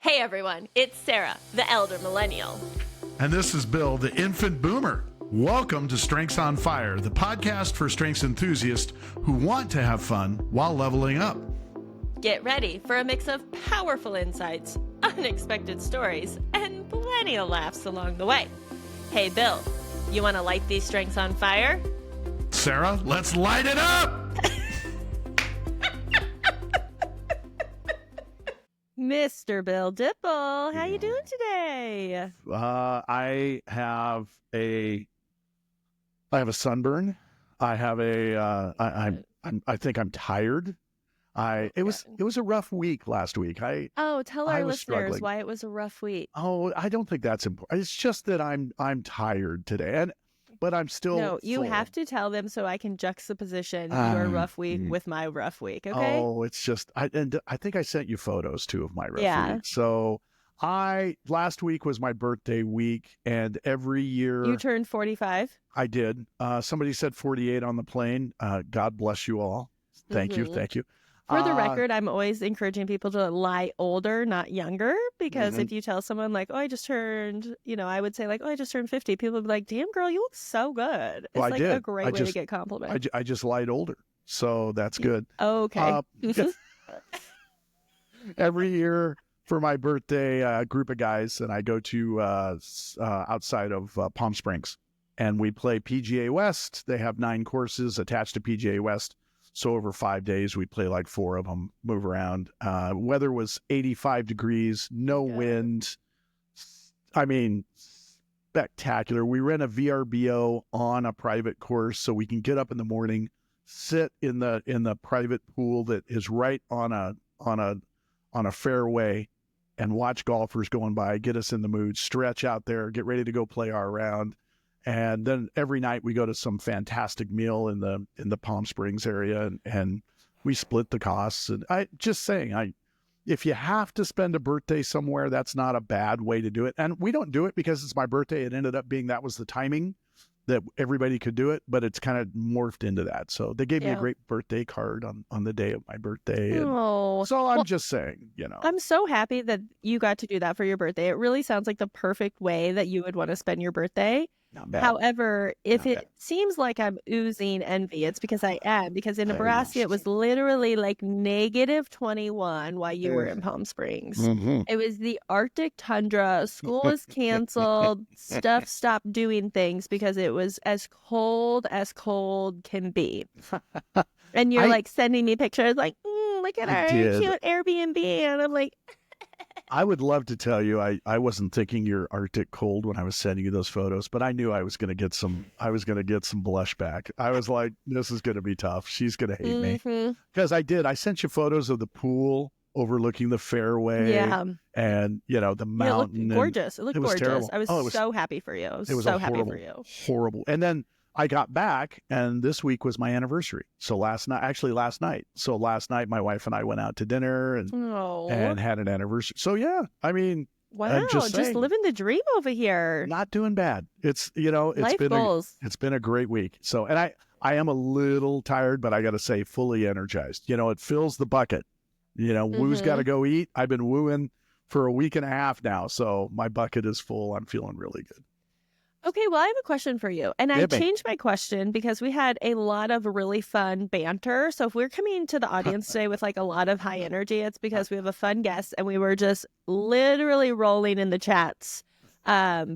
Hey everyone, it's Sarah, the elder millennial. And this is Bill, the infant boomer. Welcome to Strengths on Fire, the podcast for strengths enthusiasts who want to have fun while leveling up. Get ready for a mix of powerful insights, unexpected stories, and plenty of laughs along the way. Hey Bill, you want to light these strengths on fire? Sarah, let's light it up! Mr. Bill Dipple, how you doing today? I have a sunburn. I have I think I'm tired. It was a rough week last week. Tell our listeners struggling. why it was a rough week. I don't think that's important. It's just that I'm tired today, but I'm still. No, you full. have to tell them so I can juxtaposition your rough week with my rough week, okay? Oh, it's just I think I sent you photos too of my rough week. So last week was my birthday week, and every year You turned 45? I did. Somebody said 48 on the plane. God bless you all. Thank you. For the record, I'm always encouraging people to lie older, not younger, because if you tell someone like, oh, I just turned, I would say like, oh, I just turned 50. People would be like, damn, girl, you look so good. It's Well, like a great way to get compliments. I just lied older. So that's good. Okay. Every year for my birthday, a group of guys and I go to outside of Palm Springs, and we play PGA West. They have 9 courses attached to PGA West. So over 5 days, we play like 4 of them, move around. Weather was 85 degrees, no wind. I mean, spectacular. We rent a VRBO on a private course so we can get up in the morning, sit in the private pool that is right on a fairway, and watch golfers going by, get us in the mood, stretch out there, get ready to go play our round. And then every night we go to some fantastic meal in the Palm Springs area, and we split the costs. And if you have to spend a birthday somewhere, that's not a bad way to do it. And we don't do it because it's my birthday. It ended up being that was the timing that everybody could do it, but it's kind of morphed into that. So they gave me a great birthday card on the day of my birthday. And so I'm just saying, I'm so happy that you got to do that for your birthday. It really sounds like the perfect way that you would want to spend your birthday. Not bad. However, if it seems like I'm oozing envy, it's because I am. Because in Nebraska, it was literally like negative 21 while you were in Palm Springs. It was the Arctic tundra. School was canceled. Stuff stopped doing things because it was as cold can be. And you're like sending me pictures like, look at our cute Airbnb. And I'm like... I would love to tell you I wasn't thinking you're Arctic cold when I was sending you those photos, but I knew I was going to get some blush back. I was like, this is going to be tough. She's going to hate me. Because I sent you photos of the pool overlooking the fairway and the mountain. It looked gorgeous. It looked gorgeous. Terrible. I was so happy for you. I was so happy for you. Horrible. And then I got back, and this week was my anniversary. So last night. So last night, my wife and I went out to dinner and had an anniversary. So yeah, I mean, wow, just living the dream over here. Not doing bad. It's Life goals. It's been a great week. So, and I am a little tired, but I got to say, fully energized. It fills the bucket. Woo's got to go eat. I've been wooing for a week and a half now, so my bucket is full. I'm feeling really good. Okay, well, I have a question for you. And I changed my question because we had a lot of really fun banter. So if we're coming to the audience today with like a lot of high energy, it's because we have a fun guest and we were just literally rolling in the chats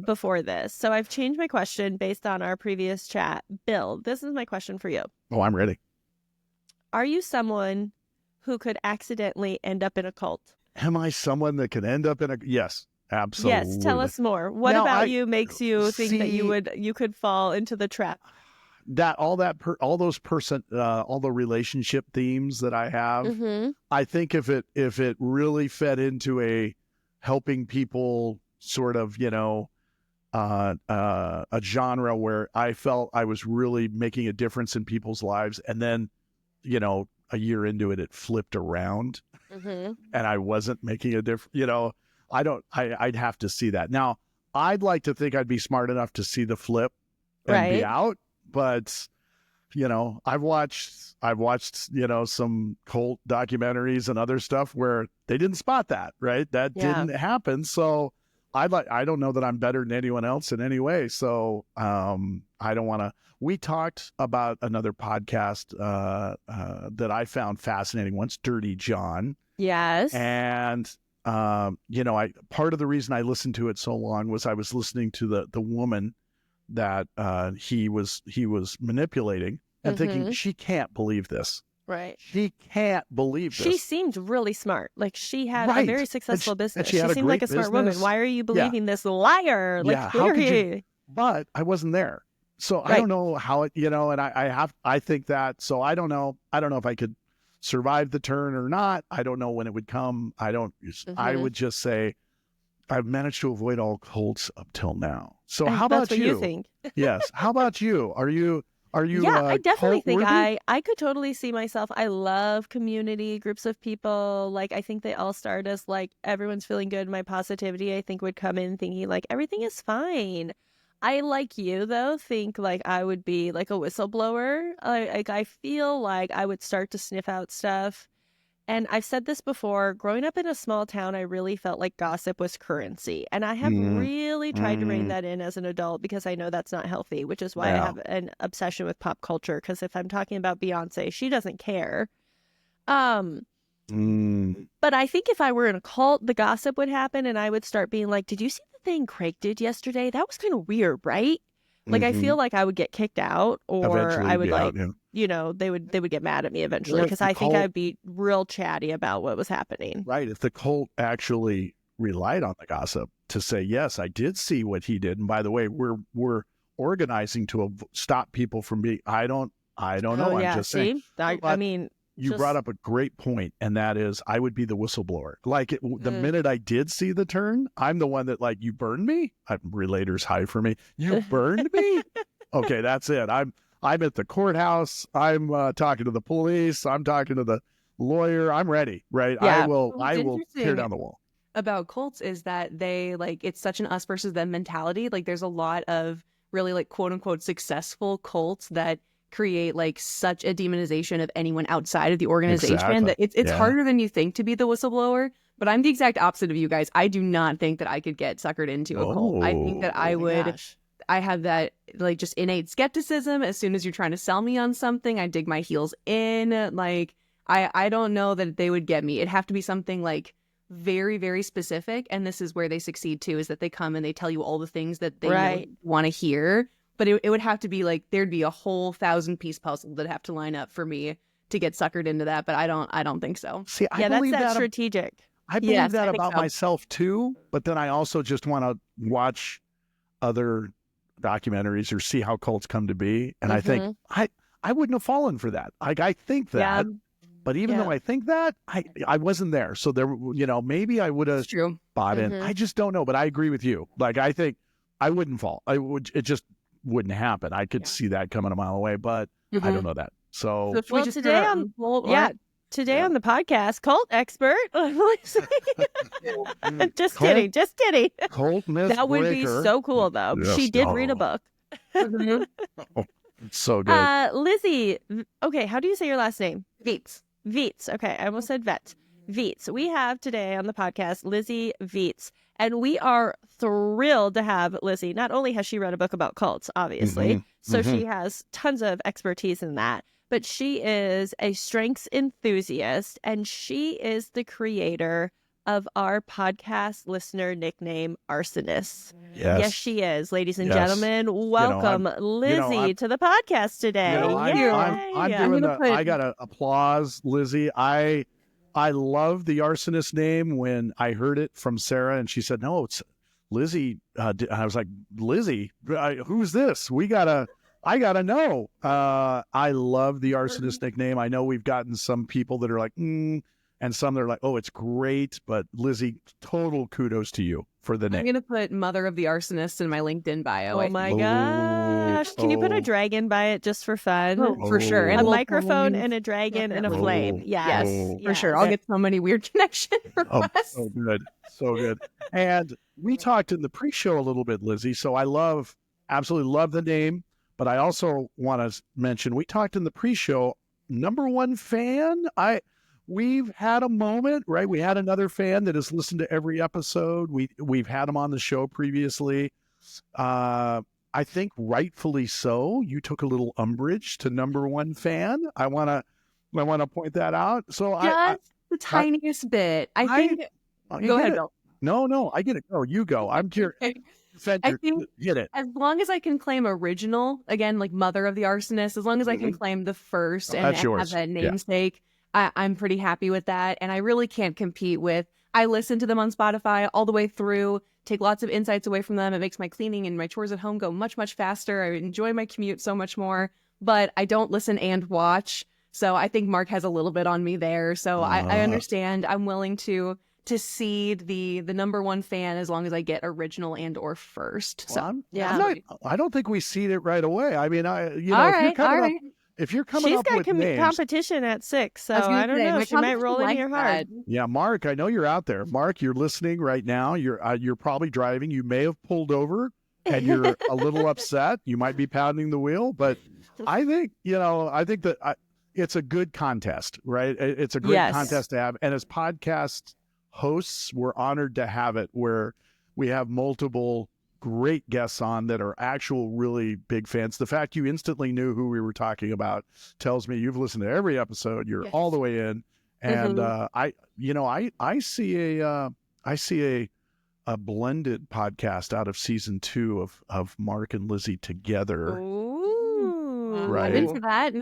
before this. So I've changed my question based on our previous chat. Bill, this is my question for you. Oh, I'm ready. Are you someone who could accidentally end up in a cult? Am I someone that could end up in a... Yes. Absolutely. Yes, tell us more. What about you makes you think that you could fall into the trap? All the relationship themes that I have. I think if it really fed into a helping people sort of a genre where I felt I was really making a difference in people's lives, and then a year into it flipped around, and I wasn't making a difference. I'd have to see that. Now, I'd like to think I'd be smart enough to see the flip and be out, but I've watched, some cult documentaries and other stuff where they didn't spot that, right? That didn't happen. So I don't know that I'm better than anyone else in any way. So I don't want to. We talked about another podcast that I found fascinating once, Dirty John. Yes. And part of the reason I listened to it so long was I was listening to the woman that he was manipulating and thinking, she can't believe this. Right. She can't believe this. She seemed really smart. Like, she had a very successful business. She seemed like a smart woman. Why are you believing this liar? Like, how could you? But I wasn't there. So I don't know how it, and I think that, so I don't know if I could survive the turn or not. I don't know when it would come. I would just say I've managed to avoid all cults up till now. So how about you? That's what you think. Yes. How about you? Are you? Yeah, I definitely think I could totally see myself. I love community, groups of people. Like, I think they all start as like, everyone's feeling good. My positivity, I think, would come in thinking like, everything is fine. I, like you though, think like I would be like a whistleblower. I feel like I would start to sniff out stuff. And I've said this before, growing up in a small town, I really felt like gossip was currency. And I have really tried to rein that in as an adult because I know that's not healthy, which is why I have an obsession with pop culture. Because if I'm talking about Beyonce, she doesn't care. But I think if I were in a cult, the gossip would happen and I would start being like, did you see the thing Craig did yesterday? That was kind of weird, right? Like, I feel like I would get kicked out, or eventually I would they would get mad at me eventually because I think I'd be real chatty about what was happening. Right. If the cult actually relied on the gossip to say, yes, I did see what he did. And by the way, we're organizing to stop people from being, I don't know. I'm just saying. You brought up a great point, and that is I would be the whistleblower. Like, the minute I did see the turn, I'm the one that, like, you burned me? Relators high for me. You burned me? Okay, that's it. I'm at the courthouse. I'm talking to the police. I'm talking to the lawyer. I'm ready, right? Yeah. I will tear down the wall. About cults is that they, like, it's such an us versus them mentality. Like, there's a lot of really, like, quote unquote successful cults that create like such a demonization of anyone outside of the organization that it's harder than you think to be the whistleblower. But I'm the exact opposite of you guys. I do not think that I could get suckered into a cult. I think that I would. I have that like just innate skepticism. As soon as you're trying to sell me on something, I dig my heels in. Like, I don't know that they would get me. It'd have to be something like very, very specific. And this is where they succeed too, is that they come and they tell you all the things that they want to hear. But it would have to be like, there'd be a whole 1,000-piece puzzle that'd have to line up for me to get suckered into that. But I don't think so. See, I believe that's strategic. I believe that about myself too. But then I also just want to watch other documentaries or see how cults come to be. And I think I wouldn't have fallen for that. Like, I think that. Yeah. But even though I think that, I wasn't there. So there, maybe I would have bought in. I just don't know. But I agree with you. Like, I think I wouldn't fall. It just wouldn't happen. I could see that coming a mile away, but I don't know that. So today on the podcast, cult expert. Just kidding. Cult myth that would be so cool, though. Yes, she did read a book. So good. Lizzie. Okay, how do you say your last name? Vietz. Vietz. Okay, I almost said Vet. Vietz. We have today on the podcast Lizzie Vietz. And we are thrilled to have Lizzie. Not only has she read a book about cults, obviously, so she has tons of expertise in that, but she is a strengths enthusiast, and she is the creator of our podcast listener nickname, Arsonists. Yes, she is. Ladies and gentlemen, welcome Lizzie to the podcast today. I got to applause Lizzie. I love the Arsonist name. When I heard it from Sarah and she said, no, it's Lizzie. I was like, Lizzie, who's this? I gotta know. I love the Arsonist nickname. I know we've gotten some people that are like, and some that are like, oh, it's great. But Lizzie, total kudos to you for the name. I'm going to put Mother of the Arsonist in my LinkedIn bio. Oh my gosh. Can you put a dragon by it just for fun? For sure. And a microphone and a dragon and a flame. Yes, for sure. I'll get so many weird connection requests. So good. So good. And we talked in the pre-show a little bit, Lizzie. So I absolutely love the name. But I also want to mention, we talked in the pre-show, number one fan. We've had a moment, right? We had another fan that has listened to every episode. We've had him on the show previously. I think rightfully so. You took a little umbrage to number one fan. I want to point that out. So just the tiniest bit. I think. Go ahead, Bill. No, I get it. No, you go. I'm curious. I think get it. As long as I can claim original, again, like mother of the Arsonists, as long as I can claim the first and have that namesake, I'm pretty happy with that. And I really can't compete with, I listen to them on Spotify all the way through, take lots of insights away from them. It makes my cleaning and my chores at home go much, much faster. I enjoy my commute so much more, but I don't listen and watch. So I think Mark has a little bit on me there. So I understand. I'm willing to seed the number one fan as long as I get original and or first. So I don't think we seed it right away. I mean, if you're coming She's up got with names, competition at 6, so I don't know. She might roll in here hard. Yeah, Mark, I know you're out there. Mark, you're listening right now. You're probably driving. You may have pulled over and you're a little upset. You might be pounding the wheel, but I think that it's a good contest, right? It's a great contest to have. And as podcast hosts, we're honored to have it where we have multiple great guests on that are actual really big fans. The fact you instantly knew who we were talking about tells me you've listened to every episode. You're all the way in. And I see a blended podcast out of season 2 of Mark and Lizzie together. Ooh, right. I'm into that.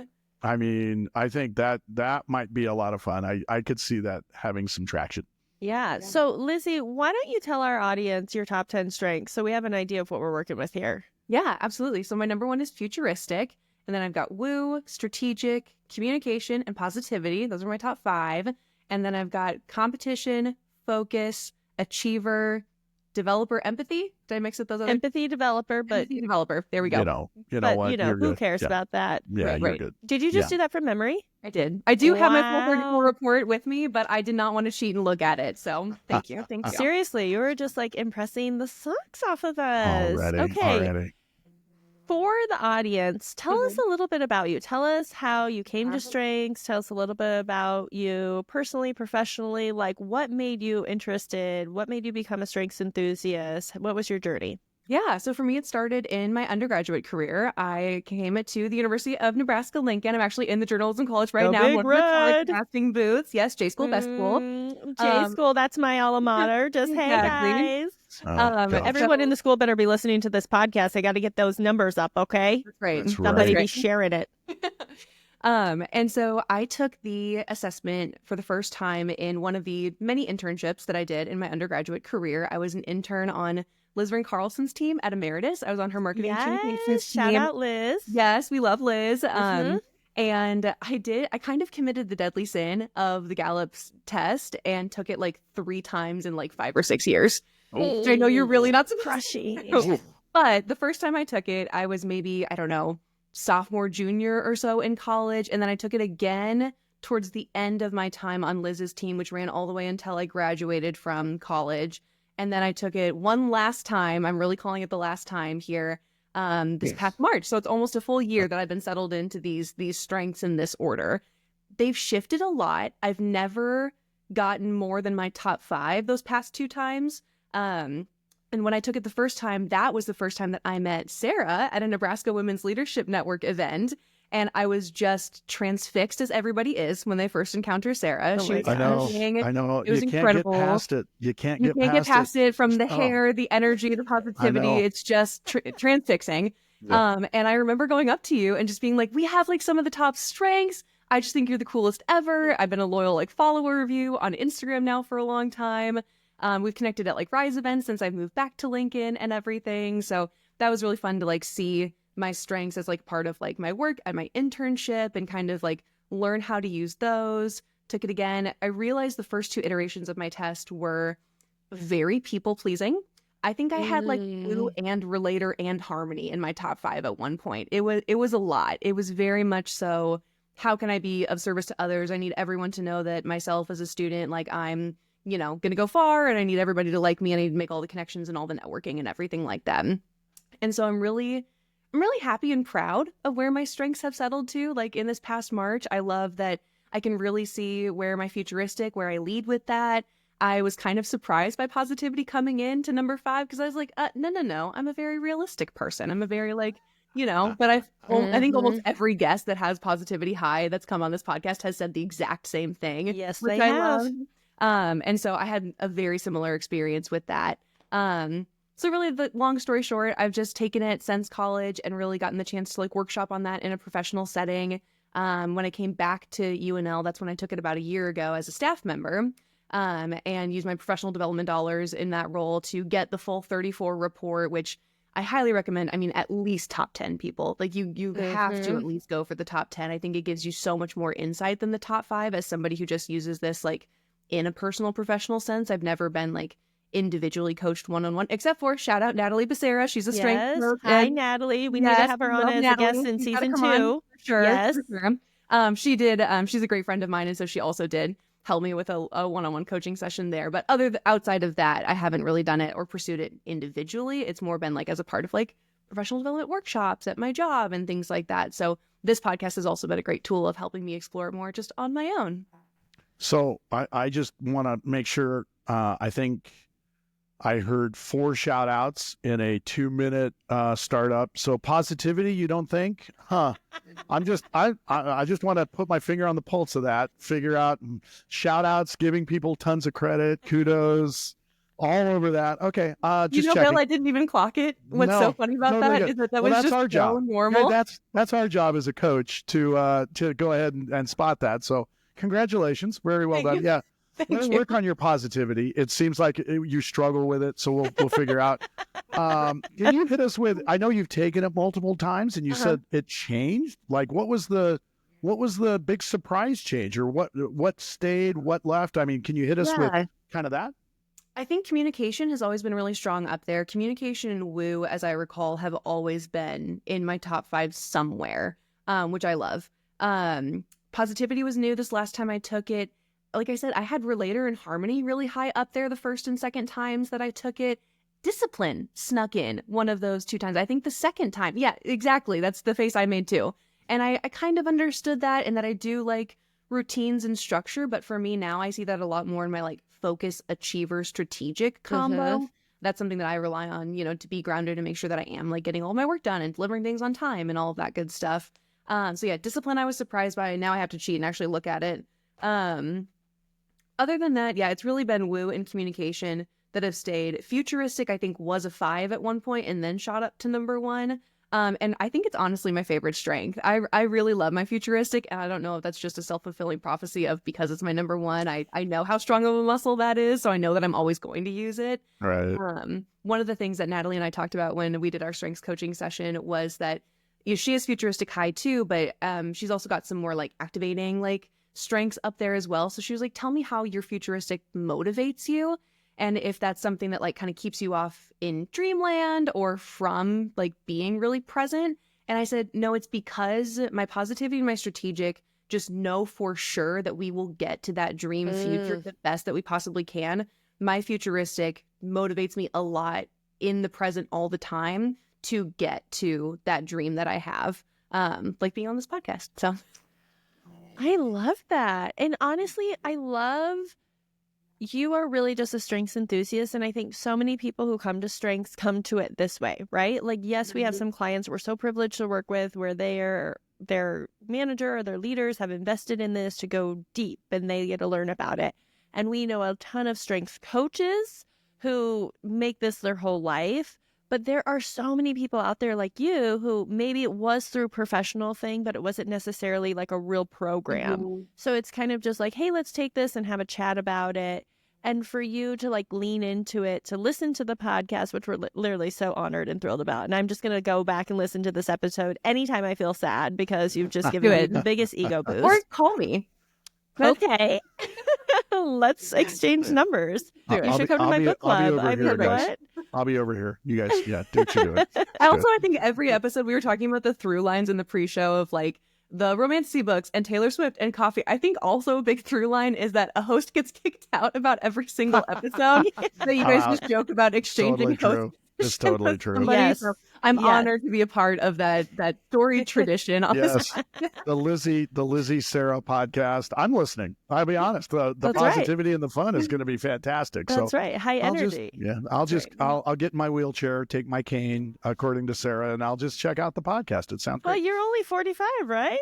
I mean, I think that might be a lot of fun. I could see that having some traction. Yeah. So, Lizzie, why don't you tell our audience your top 10 strengths so we have an idea of what we're working with here? Yeah, absolutely. So my number 1 is futuristic. And then I've got woo, strategic, communication, and positivity. Those are my top 5. And then I've got competition, focus, achiever, developer, empathy. Did I mix up those other? Empathy, developer, but empathy, developer. There we go. You know what? Who cares about that? Yeah, you're good. Did you just do that from memory? I did. I do have my full 34 report with me, but I did not want to cheat and look at it. So thank you. Thank you. Seriously, you were just like impressing the socks off of us. Already. For the audience, tell us a little bit about you. Tell us how you came to Strengths. Tell us a little bit about you personally, professionally. Like, what made you interested? What made you become a Strengths enthusiast? What was your journey? Yeah, so for me, it started in my undergraduate career. I came to the University of Nebraska-Lincoln. I'm actually in the journalism college right now. Big Red. Casting booths. Yes, J School, best school. J School, that's my alma mater. Just hey, guys. Everyone in the school better be listening to this podcast. I got to get those numbers up, okay? That's right. Somebody be sharing it. And so I took the assessment for the first time in one of the many internships that I did in my undergraduate career. I was an intern on Liz Van Carlson's team at Emeritus. I was on her marketing communications team. Shout out Liz. Yes, we love Liz. And I kind of committed the deadly sin of the Gallup's test and took it like 3 times in like 5 or 6 years. Which I know you're really not supposed to. But the first time I took it, I was maybe, I don't know, sophomore, junior or so in college. And then I took it again towards the end of my time on Liz's team, which ran all the way until I graduated from college. And then I took it one last time. I'm really calling it the last time here this past March. So it's almost a full year that I've been settled into these strengths in this order. They've shifted a lot. I've never gotten more than my top 5 those past 2 times. And when I took it the first time, that was the first time that I met Sarah at a Nebraska Women's Leadership Network event. And I was just transfixed, as everybody is when they first encounter Sarah. She was amazing. I know. It was incredible. Get past it. You can't get past it from the hair, the energy, the positivity. It's just transfixing. Yeah. And I remember going up to you and just being like, we have like some of the top strengths. I just think you're the coolest ever. I've been a loyal like follower of you on Instagram now for a long time. We've connected at like Rise events since I've moved back to Lincoln and everything. So that was really fun to like see my strengths as like part of like my work at my internship and kind of like learn how to use those. Took it again. I realized the first 2 iterations of my test were very people pleasing. I think I had like woo and relator and harmony in my top 5 at one point. It was a lot. It was very much so, how can I be of service to others? I need everyone to know that myself as a student, like I'm, going to go far, and I need everybody to like me, and I need to make all the connections and all the networking and everything like that. And so I'm really really happy and proud of where my strengths have settled to. Like in this past March, I love that I can really see where my futuristic, where I lead with that. I was kind of surprised by positivity coming in to number 5 because I was like, no. I'm a very realistic person. I'm a very but I think almost every guest that has positivity high that's come on this podcast has said the exact same thing. Yes, which they I have. love. And so I had a very similar experience with that. So really, the long story short, I've just taken it since college and really gotten the chance to workshop on that in a professional setting. When I came back to UNL, that's when I took it about a year ago as a staff member, and used my professional development dollars in that role to get the full 34 report, which I highly recommend. I mean, at least top 10 people. You have to at least go for the top 10. I think it gives you so much more insight than the top 5 as somebody who just uses this in a personal professional sense. I've never been individually coached one-on-one, except for shout out Natalie Becerra. She's a strength coach. Hi, Natalie. We need to have her on as a guest in season 2. Sure. Yes. For sure. She did. She's a great friend of mine. And so she also did help me with a one-on-one coaching session there. But outside of that, I haven't really done it or pursued it individually. It's more been as a part of professional development workshops at my job and things like that. So this podcast has also been a great tool of helping me explore more just on my own. So I just want to make sure, I think I heard 4 shout outs in a 2-minute startup. So positivity, you don't think? Huh. I just want to put my finger on the pulse of that, figure out shout outs, giving people tons of credit, kudos, all over that. Okay. Just checking. Bill, I didn't even clock it. What's so funny about that is that was that's just our job. So normal. That's our job as a coach to go ahead and spot that. So congratulations. Very well done. Yeah. Let's work on your positivity. It seems like you struggle with it, so we'll figure out. Can you hit us with? I know you've taken it multiple times, and you said it changed. What was the big surprise change, or what stayed, what left? I mean, can you hit us with kind of that? I think communication has always been really strong up there. Communication and woo, as I recall, have always been in my top 5 somewhere, which I love. Positivity was new this last time I took it. Like I said, I had relator and harmony really high up there the first and second times that I took it. Discipline snuck in one of those 2 times. I think the second time. Yeah, exactly. That's the face I made too. And I kind of understood that, and that I do routines and structure. But for me now, I see that a lot more in my focus, achiever, strategic combo. That's something that I rely on, to be grounded and make sure that I am getting all my work done and delivering things on time and all of that good stuff. So yeah, discipline I was surprised by. Now I have to cheat and actually look at it. Other than that, yeah, it's really been woo and communication that have stayed. Futuristic, I think, was a 5 at one point and then shot up to number 1. And I think it's honestly my favorite strength. I really love my futuristic, and I don't know if that's just a self-fulfilling prophecy of because it's my number 1. I know how strong of a muscle that is, so I know that I'm always going to use it. Right. One of the things that Natalie and I talked about when we did our strengths coaching session was that she is futuristic high too, but she's also got some more activating strengths up there as well. So she was tell me how your futuristic motivates you, and if that's something that kind of keeps you off in dreamland or from being really present. And I said, no, it's because my positivity and my strategic just know for sure that we will get to that dream future the best that we possibly can. My futuristic motivates me a lot in the present all the time to get to that dream that I have, being on this podcast. So I love that. And honestly, you are really just a strengths enthusiast. And I think so many people who come to strengths come to it this way, right? Yes, we have some clients we're so privileged to work with where their manager or their leaders have invested in this to go deep and they get to learn about it. And we know a ton of strengths coaches who make this their whole life. But there are so many people out there like you who maybe it was through professional thing, but it wasn't necessarily a real program. So it's kind of just hey, let's take this and have a chat about it. And for you to lean into it, to listen to the podcast, which we're literally so honored and thrilled about. And I'm just going to go back and listen to this episode anytime I feel sad because you've just given me the biggest ego boost. Or call me. Okay. Let's exchange numbers. You should come to my book club. I'll be over here. You guys, do what you're doing. I think every episode we were talking about the through lines in the pre-show of the romantasy books and Taylor Swift and coffee. I think also a big through line is that a host gets kicked out about every single episode. So you guys just joke about exchanging hosts It's totally true. Yes. So I'm honored to be a part of that storied tradition. Yes. The Lizzie Sarah podcast. I'm listening. I'll be honest. The positivity and the fun is going to be fantastic. That's right. High energy. I'll get in my wheelchair, take my cane, according to Sarah, and I'll just check out the podcast. It sounds great. Well, you're only 45, right?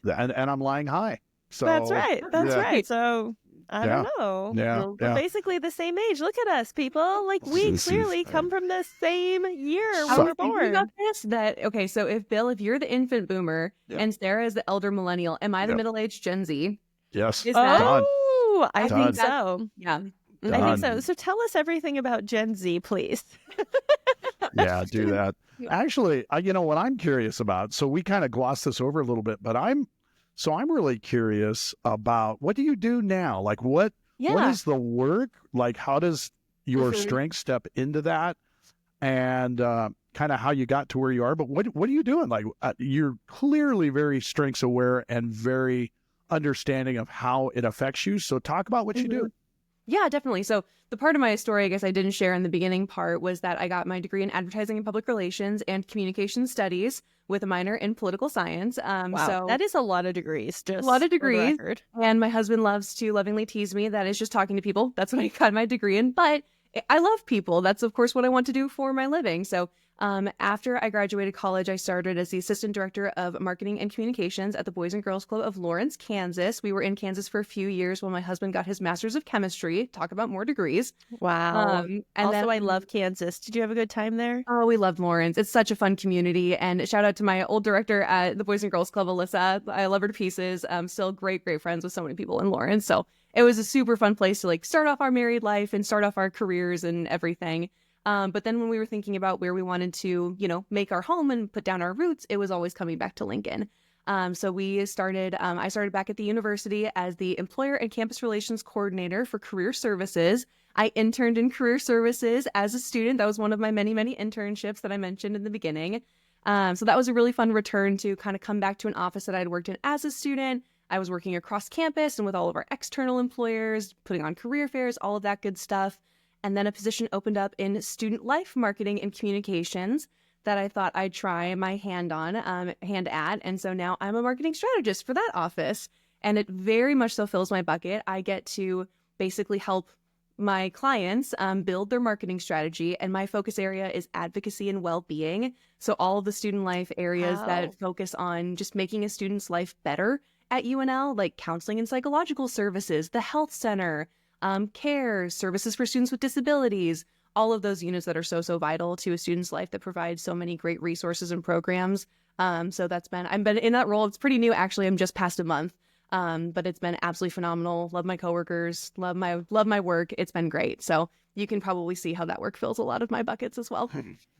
And I'm lying high. So That's right. That's right. So I don't know. We're basically the same age. Look at us, people. Like, we clearly come from the same year we were born. About this, so if you're the infant boomer and Sarah is the elder millennial, am I the middle-aged Gen Z? Yes. I think so. Yeah. I think so. So tell us everything about Gen Z, please. Yeah, do that. Actually, what I'm curious about, so we kind of glossed this over a little bit, but I'm really curious about, what do you do now? Like, what is the work? Like, how does your strength step into that? And kind of how you got to where you are. But what are you doing? Like, you're clearly very strengths aware and very understanding of how it affects you. So talk about what you do. Yeah, definitely. So the part of my story I guess I didn't share in the beginning part was that I got my degree in advertising and public relations and communication studies with a minor in political science. Wow, so that is a lot of degrees. Just a lot of degrees. And my husband loves to lovingly tease me that is just talking to people. That's what I got my degree in. But I love people. That's, of course, what I want to do for my living. So after I graduated college, I started as the assistant director of marketing and communications at the Boys and Girls Club of Lawrence, Kansas. We were in Kansas for a few years while my husband got his master's of chemistry. Talk about more degrees. Wow. I love Kansas. Did you have a good time there? Oh, we loved Lawrence. It's such a fun community. And shout out to my old director at the Boys and Girls Club, Alyssa. I love her to pieces. I'm still great friends with so many people in Lawrence. So it was a super fun place to start off our married life and start off our careers and everything. But then when we were thinking about where we wanted to, make our home and put down our roots, it was always coming back to Lincoln. So I started back at the university as the employer and campus relations coordinator for career services. I interned in career services as a student. That was one of my many, many internships that I mentioned in the beginning. So that was a really fun return to kind of come back to an office that I'd worked in as a student. I was working across campus and with all of our external employers, putting on career fairs, all of that good stuff. And then a position opened up in student life marketing and communications that I thought I'd try my hand at. And so now I'm a marketing strategist for that office. And it very much so fills my bucket. I get to basically help my clients build their marketing strategy. And my focus area is advocacy and well-being. So all of the student life areas that focus on just making a student's life better at UNL, like counseling and psychological services, the health center, care, services for students with disabilities, all of those units that are so vital to a student's life that provide so many great resources and programs. So I've been in that role. It's pretty new, actually. I'm just past a month, but it's been absolutely phenomenal. Love my coworkers, love my work. It's been great. So you can probably see how that work fills a lot of my buckets as well.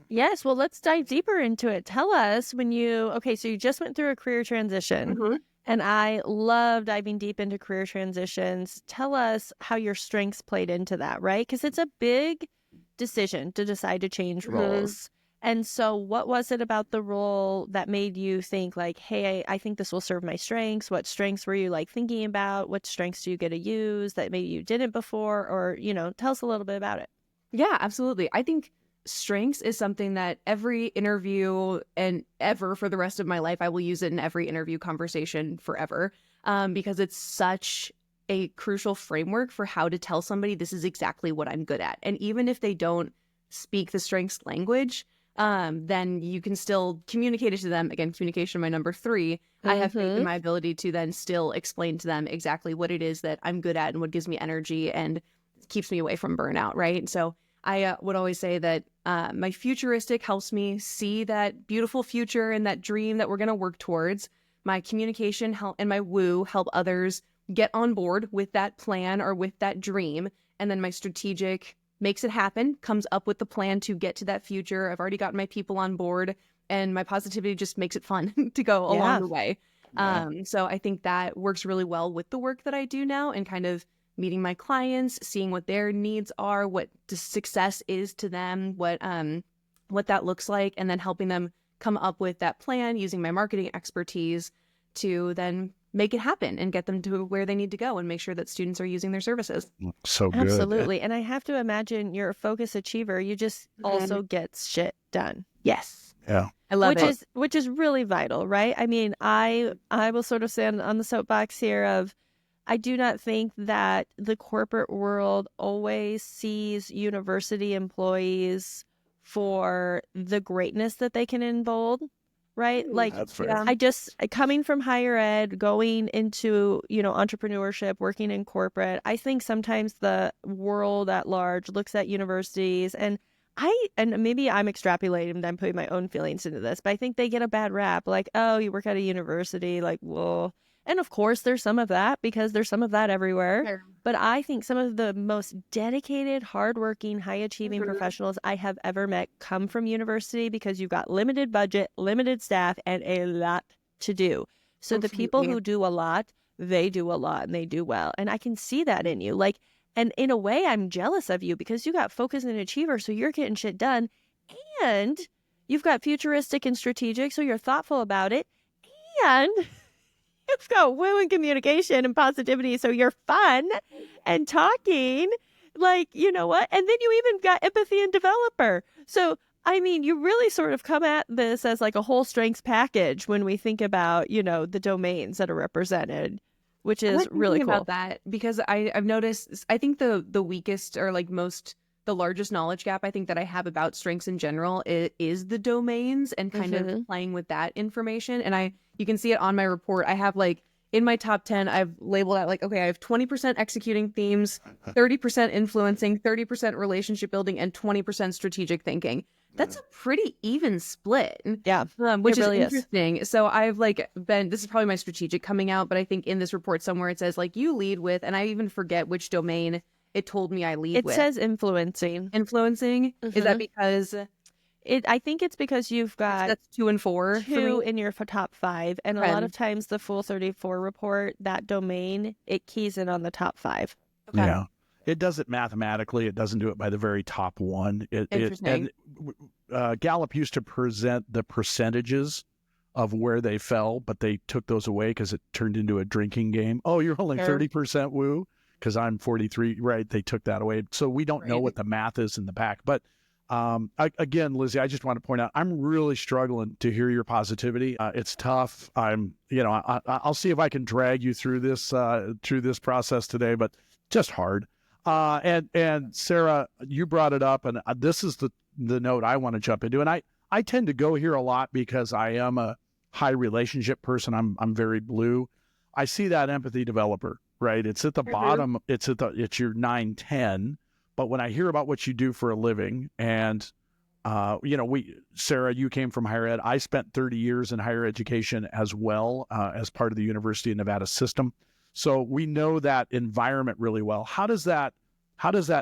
Yes. Well, let's dive deeper into it. Tell us so you just went through a career transition. Mm-hmm. And I love diving deep into career transitions. Tell us how your strengths played into that, right? Because it's a big decision to decide to change roles. And so what was it about the role that made you think hey, I think this will serve my strengths? What strengths were you thinking about? What strengths do you get to use that maybe you didn't before? Or, tell us a little bit about it. Yeah, absolutely. I think strengths is something that every interview and ever for the rest of my life, I will use it in every interview conversation forever, because it's such a crucial framework for how to tell somebody this is exactly what I'm good at. And even if they don't speak the strengths language, then you can still communicate it to them. Again, communication, my number 3. Mm-hmm. I have faith in my ability to then still explain to them exactly what it is that I'm good at and what gives me energy and keeps me away from burnout, right? So I would always say that my futuristic helps me see that beautiful future and that dream that we're going to work towards. My communication and my woo help others get on board with that plan or with that dream. And then my strategic makes it happen, comes up with the plan to get to that future. I've already gotten my people on board, and my positivity just makes it fun to go along the way. Yeah. So I think that works really well with the work that I do now and kind of meeting my clients, seeing what their needs are, what the success is to them, what that looks like, and then helping them come up with that plan using my marketing expertise to then make it happen and get them to where they need to go and make sure that students are using their services. So good. Absolutely. And I have to imagine you're a focus achiever. You just also get shit done. Yes. Yeah. I love it. Which is really vital, right? I mean, I will sort of stand on the soapbox here of I do not think that the corporate world always sees university employees for the greatness that they can unfold, right? Like, That's fair. Coming from higher ed, going into, entrepreneurship, working in corporate, I think sometimes the world at large looks at universities and maybe I'm extrapolating and I'm putting my own feelings into this, but I think they get a bad rap. Like, oh, you work at a university, like, well, and of course there's some of that because there's some of that everywhere. Sure. But I think some of the most dedicated, hardworking, high-achieving professionals I have ever met come from university because you've got limited budget, limited staff, and a lot to do. So the people who do a lot, they do a lot and they do well. And I can see that in you. Like, and in a way, I'm jealous of you because you got focus and achiever, so you're getting shit done. And you've got futuristic and strategic, so you're thoughtful about it. And you've got woo and communication and positivity, so you're fun and talking. Like, you know what? And then you even got empathy and developer. So, I mean, you really sort of come at this as like a whole strengths package when we think about, the domains that are represented, which is really cool. About that because I've noticed, I think the weakest or like the largest knowledge gap I think that I have about strengths in general is the domains and kind of playing with that information. And you can see it on my report. I have like in my top 10, I've labeled out like, okay, I have 20% executing themes, 30% influencing, 30% relationship building, and 20% strategic thinking. That's a pretty even split. Yeah, which is really interesting. So I've this is probably my strategic coming out, but I think in this report somewhere it says like you lead with, and I even forget which domain it told me I lead with. It says influencing. Influencing? Is that because... I think it's because you've got... That's 2 and 4. 2 in your top 5. And a lot of times the full 34 report, that domain, it keys in on the top 5. Okay. Yeah. It does it mathematically. It doesn't do it by the very top one. Interesting. Gallup used to present the percentages of where they fell, but they took those away because it turned into a drinking game. Oh, you're only 30% woo because I'm 43. Right. They took that away. So we don't know what the math is in the back. But again, Lizzie, I just want to point out, I'm really struggling to hear your positivity. It's tough. I'll see if I can drag you through this process today, but just hard. And Sarah, you brought it up, and this is the note I want to jump into. And I tend to go here a lot because I am a high relationship person. I'm very blue. I see that empathy developer, right? It's at the bottom. It's your 9-10. But when I hear about what you do for a living, and Sarah, you came from higher ed. I spent 30 years in higher education as well, as part of the University of Nevada system. So we know that environment really well. How does that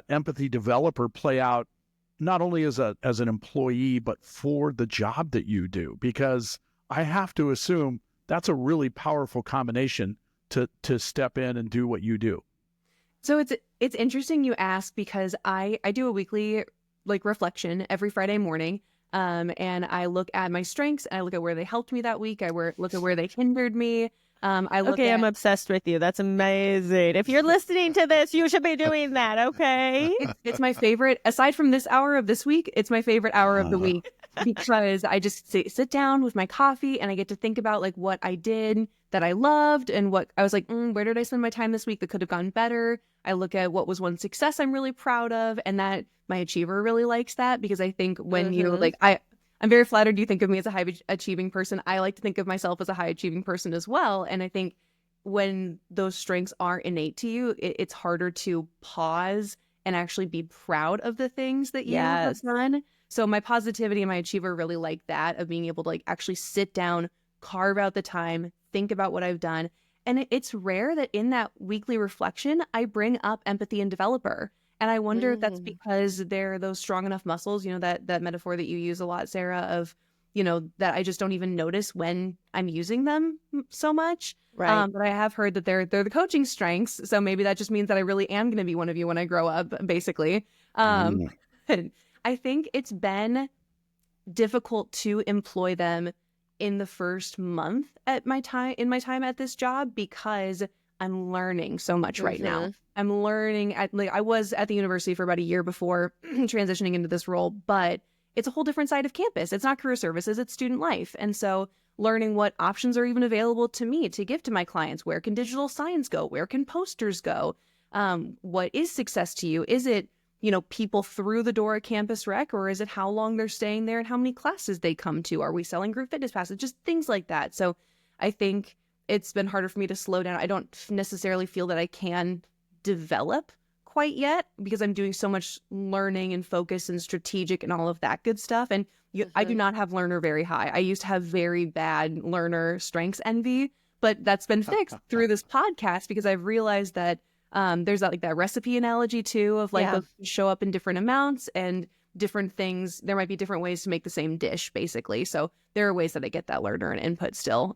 empathy developer play out, not only as an employee, but for the job that you do? Because I have to assume that's a really powerful combination to step in and do what you do. So it's interesting you ask because I do a weekly reflection every Friday morning. And I look at my strengths and I look at where they helped me that week. I look at where they hindered me. I'm obsessed with you. That's amazing. If you're listening to this, you should be doing that. Okay. It's my favorite. Aside from this hour of this week, it's my favorite hour of the week because I just sit down with my coffee and I get to think about what I did that I loved and what I was where did I spend my time this week that could have gone better? I look at what was one success I'm really proud of, and that my achiever really likes that because I think when I'm very flattered you think of me as a high achieving person. I like to think of myself as a high achieving person as well. And I think when those strengths are innate to you, it's harder to pause and actually be proud of the things that you have done. So my positivity and my achiever really like that, of being able to actually sit down, carve out the time, think about what I've done. And it's rare that in that weekly reflection, I bring up empathy and developer. And I wonder if that's because they're those strong enough muscles, that metaphor that you use a lot, Sarah, of, that I just don't even notice when I'm using them so much. Right. But I have heard that they're the coaching strengths. So maybe that just means that I really am going to be one of you when I grow up, basically. I think it's been difficult to employ them in the first month in my time at this job, because I'm learning so much right now. I'm learning I was at the university for about a year before transitioning into this role, but it's a whole different side of campus. It's not career services, it's student life. And so learning what options are even available to me to give to my clients. Where can digital signs go? Where can posters go? What is success to you? Is it, people through the door at Campus Rec, or is it how long they're staying there and how many classes they come to? Are we selling group fitness passes? Just things like that. So I think it's been harder for me to slow down. I don't necessarily feel that I can develop quite yet because I'm doing so much learning and focus and strategic and all of that good stuff. And I do not have learner very high. I used to have very bad learner strengths envy, but that's been fixed through this podcast because I've realized that there's that recipe analogy too of those show up in different amounts and different things. There might be different ways to make the same dish, basically. So there are ways that I get that learner and input still.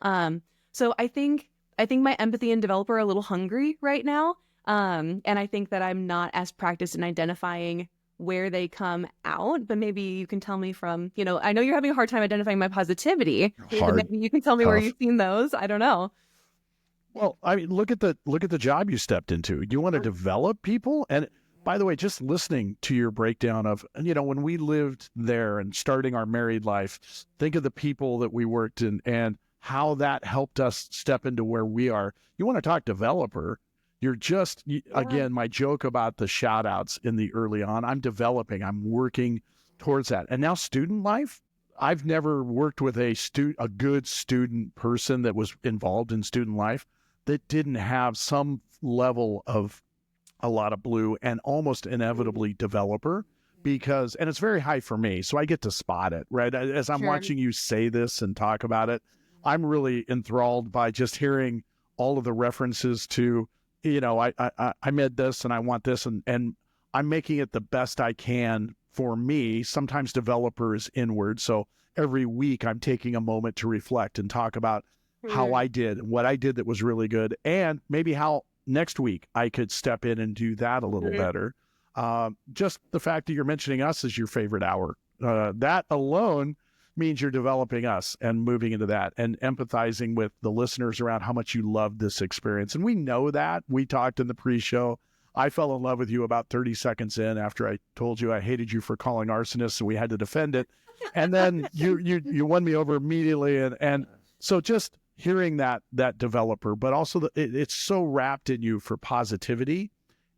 So I think my empathy and developer are a little hungry right now. And I think that I'm not as practiced in identifying where they come out, but maybe you can tell me from, I know you're having a hard time identifying my positivity. But maybe you can tell me where you've seen those. I don't know. Well, I mean, look at the job you stepped into. You want to develop people. And by the way, just listening to your breakdown of, when we lived there and starting our married life, think of the people that we worked in and how that helped us step into where we are. You want to talk developer. You're again, my joke about the shout outs in the early on, I'm developing, I'm working towards that. And now student life, I've never worked with a good student person that was involved in student life that didn't have some level of a lot of blue and almost inevitably developer and it's very high for me. So I get to spot it, right? As I'm watching you say this and talk about it, I'm really enthralled by just hearing all of the references to, I made this and I want this and I'm making it the best I can for me. Sometimes developer is inward. So every week I'm taking a moment to reflect and talk about how I did, what I did that was really good, and maybe how next week I could step in and do that a little better. Just the fact that you're mentioning us as your favorite hour, that alone means you're developing us and moving into that and empathizing with the listeners around how much you love this experience. And we know that. We talked in the pre-show. I fell in love with you about 30 seconds in after I told you I hated you for calling arsonists and we had to defend it. And then you won me over immediately. And so just hearing that developer, but also it's so wrapped in you for positivity.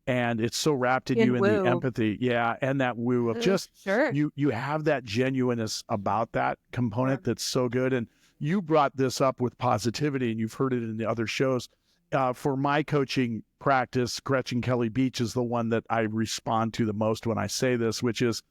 And it's so wrapped in you in the empathy. Yeah. And that woo of just, you have that genuineness about that component that's so good. And you brought this up with positivity and you've heard it in the other shows. For my coaching practice, Gretchen Kelly Beach is the one that I respond to the most when I say this, which is,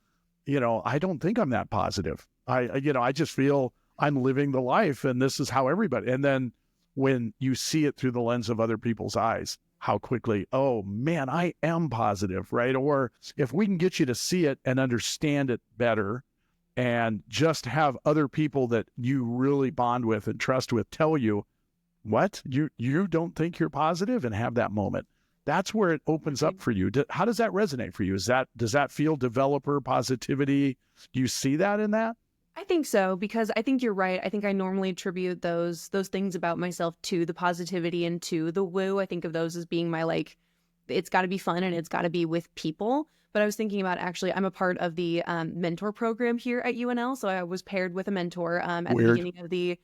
I don't think I'm that positive. I just feel I'm living the life and this is how everybody, and then when you see it through the lens of other people's eyes, how quickly, oh man, I am positive, right? Or if we can get you to see it and understand it better and just have other people that you really bond with and trust with tell you, what? You don't think you're positive, and have that moment. That's where it opens up for you. How does that resonate for you? Does that feel developer positivity? Do you see that in that? I think so, because I think you're right. I think I normally attribute those things about myself to the positivity and to the woo. I think of those as being my, it's got to be fun and it's got to be with people. But I was thinking about, actually, I'm a part of the mentor program here at UNL. So I was paired with a mentor at the beginning of the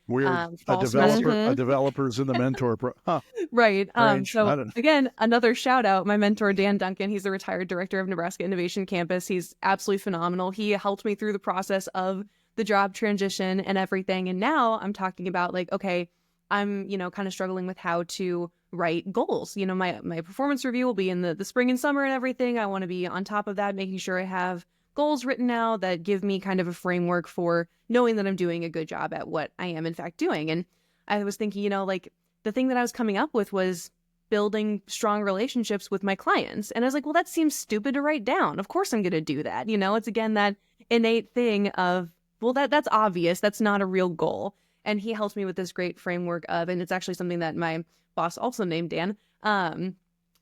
fall semester. A developer's in the mentor program. Right. So again, another shout out, my mentor, Dan Duncan. He's the retired director of Nebraska Innovation Campus. He's absolutely phenomenal. He helped me through the process of the job transition and everything. And now I'm talking about okay, I'm, kind of struggling with how to write goals. My performance review will be in the spring and summer and everything. I want to be on top of that, making sure I have goals written out that give me kind of a framework for knowing that I'm doing a good job at what I am in fact doing. And I was thinking, the thing that I was coming up with was building strong relationships with my clients. And I was like, well, that seems stupid to write down. Of course I'm going to do that. It's again, that innate thing of, well, that's obvious. That's not a real goal. And he helped me with this great framework of, and it's actually something that my boss, also named Dan,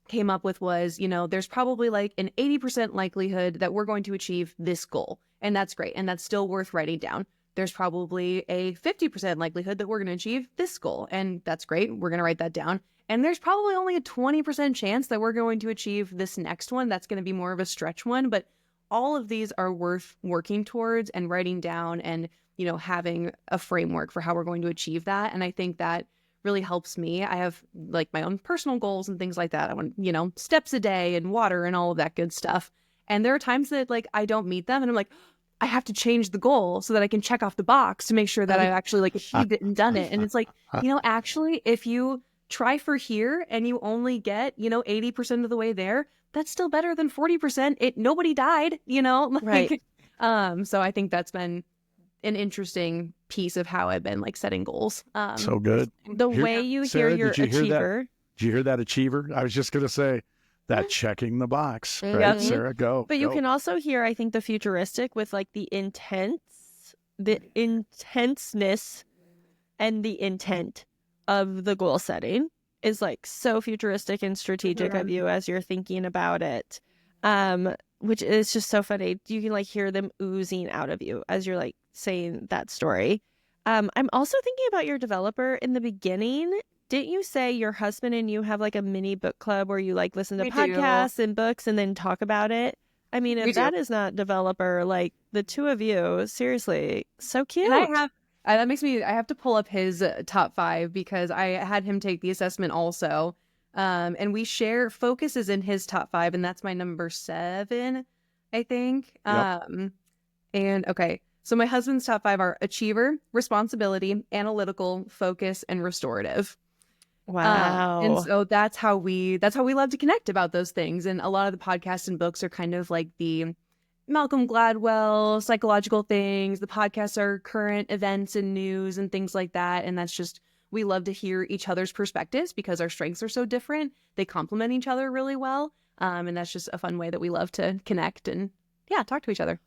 came up with was, there's probably an 80% likelihood that we're going to achieve this goal. And that's great. And that's still worth writing down. there's probably a 50% likelihood that we're going to achieve this goal. And that's great. We're going to write that down. And there's probably only a 20% chance that we're going to achieve this next one. That's going to be more of a stretch one. But all of these are worth working towards and writing down and, having a framework for how we're going to achieve that. And I think that really helps me. I have like my own personal goals and things like that. I want, steps a day and water and all of that good stuff. And there are times that like I don't meet them and I'm like, I have to change the goal so that I can check off the box to make sure that I've actually like achieved it and done it. And it's like, actually, if you try for here and you only get, 80% of the way there, that's still better than 40%. Nobody died, Right. So I think that's been an interesting piece of how I've been like setting goals. So good. The way you Sarah, hear your did you hear achiever. Did you hear that achiever? I was just going to say that checking the box, right? Mhm. Sarah, go. But you can also hear, I think, the futuristic with like the intenseness and the intent of the goal setting is like so futuristic and strategic of you as you're thinking about it. Which is just so funny. You can like hear them oozing out of you as you're like saying that story. I'm also thinking about your developer in the beginning. Didn't you say your husband and you have like a mini book club where you like listen to podcasts and books and then talk about it? I mean, if that is not developer, like the two of you, seriously, so cute. And that makes me, I have to pull up his top 5 because I had him take the assessment also. And we share focuses in his top 5, and that's my number 7, I think. Yep. And okay, so my husband's top 5 are achiever, responsibility, analytical, focus, and restorative. Wow. And so that's how we love to connect about those things. And a lot of the podcasts and books are kind of like the Malcolm Gladwell psychological things. The podcasts are current events and news and things like that. And that's just, we love to hear each other's perspectives because our strengths are so different. They complement each other really well. And that's just a fun way that we love to connect and talk to each other.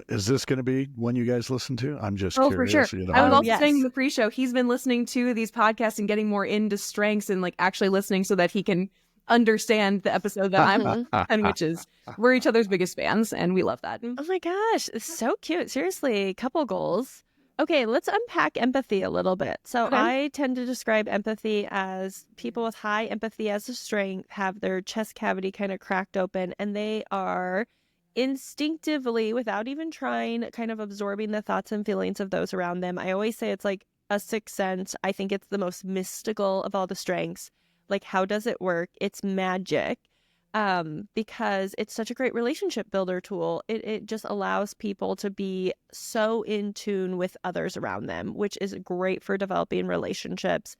Is this going to be one you guys listen to? I'm just curious. For sure. I was also saying in the pre-show, he's been listening to these podcasts and getting more into strengths and like actually listening so that he can understand the episode that I'm on, and which is we're each other's biggest fans, and we love that. Oh my gosh, it's so cute. Seriously, couple goals. Okay, let's unpack empathy a little bit. So I tend to describe empathy as people with high empathy as a strength have their chest cavity kind of cracked open, and they are instinctively, without even trying, kind of absorbing the thoughts and feelings of those around them. I always say it's like a sixth sense. I think it's the most mystical of all the strengths. Like, how does it work? It's magic. Because it's such a great relationship builder tool. It just allows people to be so in tune with others around them, which is great for developing relationships.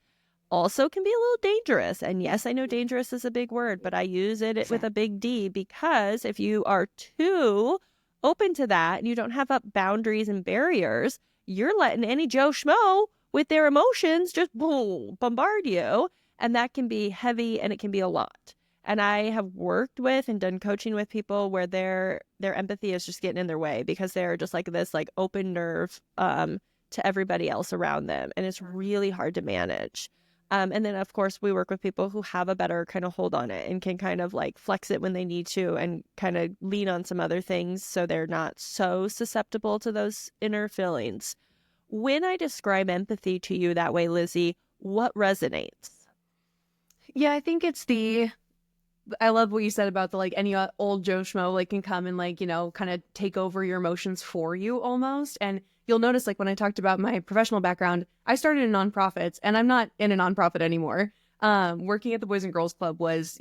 Also can be a little dangerous. And yes, I know dangerous is a big word, but I use it with a big D because if you are too open to that and you don't have up boundaries and barriers, you're letting any Joe Schmo with their emotions just boom, bombard you. And that can be heavy and it can be a lot. And I have worked with and done coaching with people where their empathy is just getting in their way because they're just like this like open nerve to everybody else around them. And it's really hard to manage. And then, of course, we work with people who have a better kind of hold on it and can kind of like flex it when they need to and kind of lean on some other things so they're not so susceptible to those inner feelings. When I describe empathy to you that way, Lizzie, what resonates? Yeah, I think it's I love what you said about the like any old Joe Schmo like can come and like, kind of take over your emotions for you almost. And you'll notice like when I talked about my professional background, I started in nonprofits and I'm not in a nonprofit anymore. Working at the Boys and Girls Club was,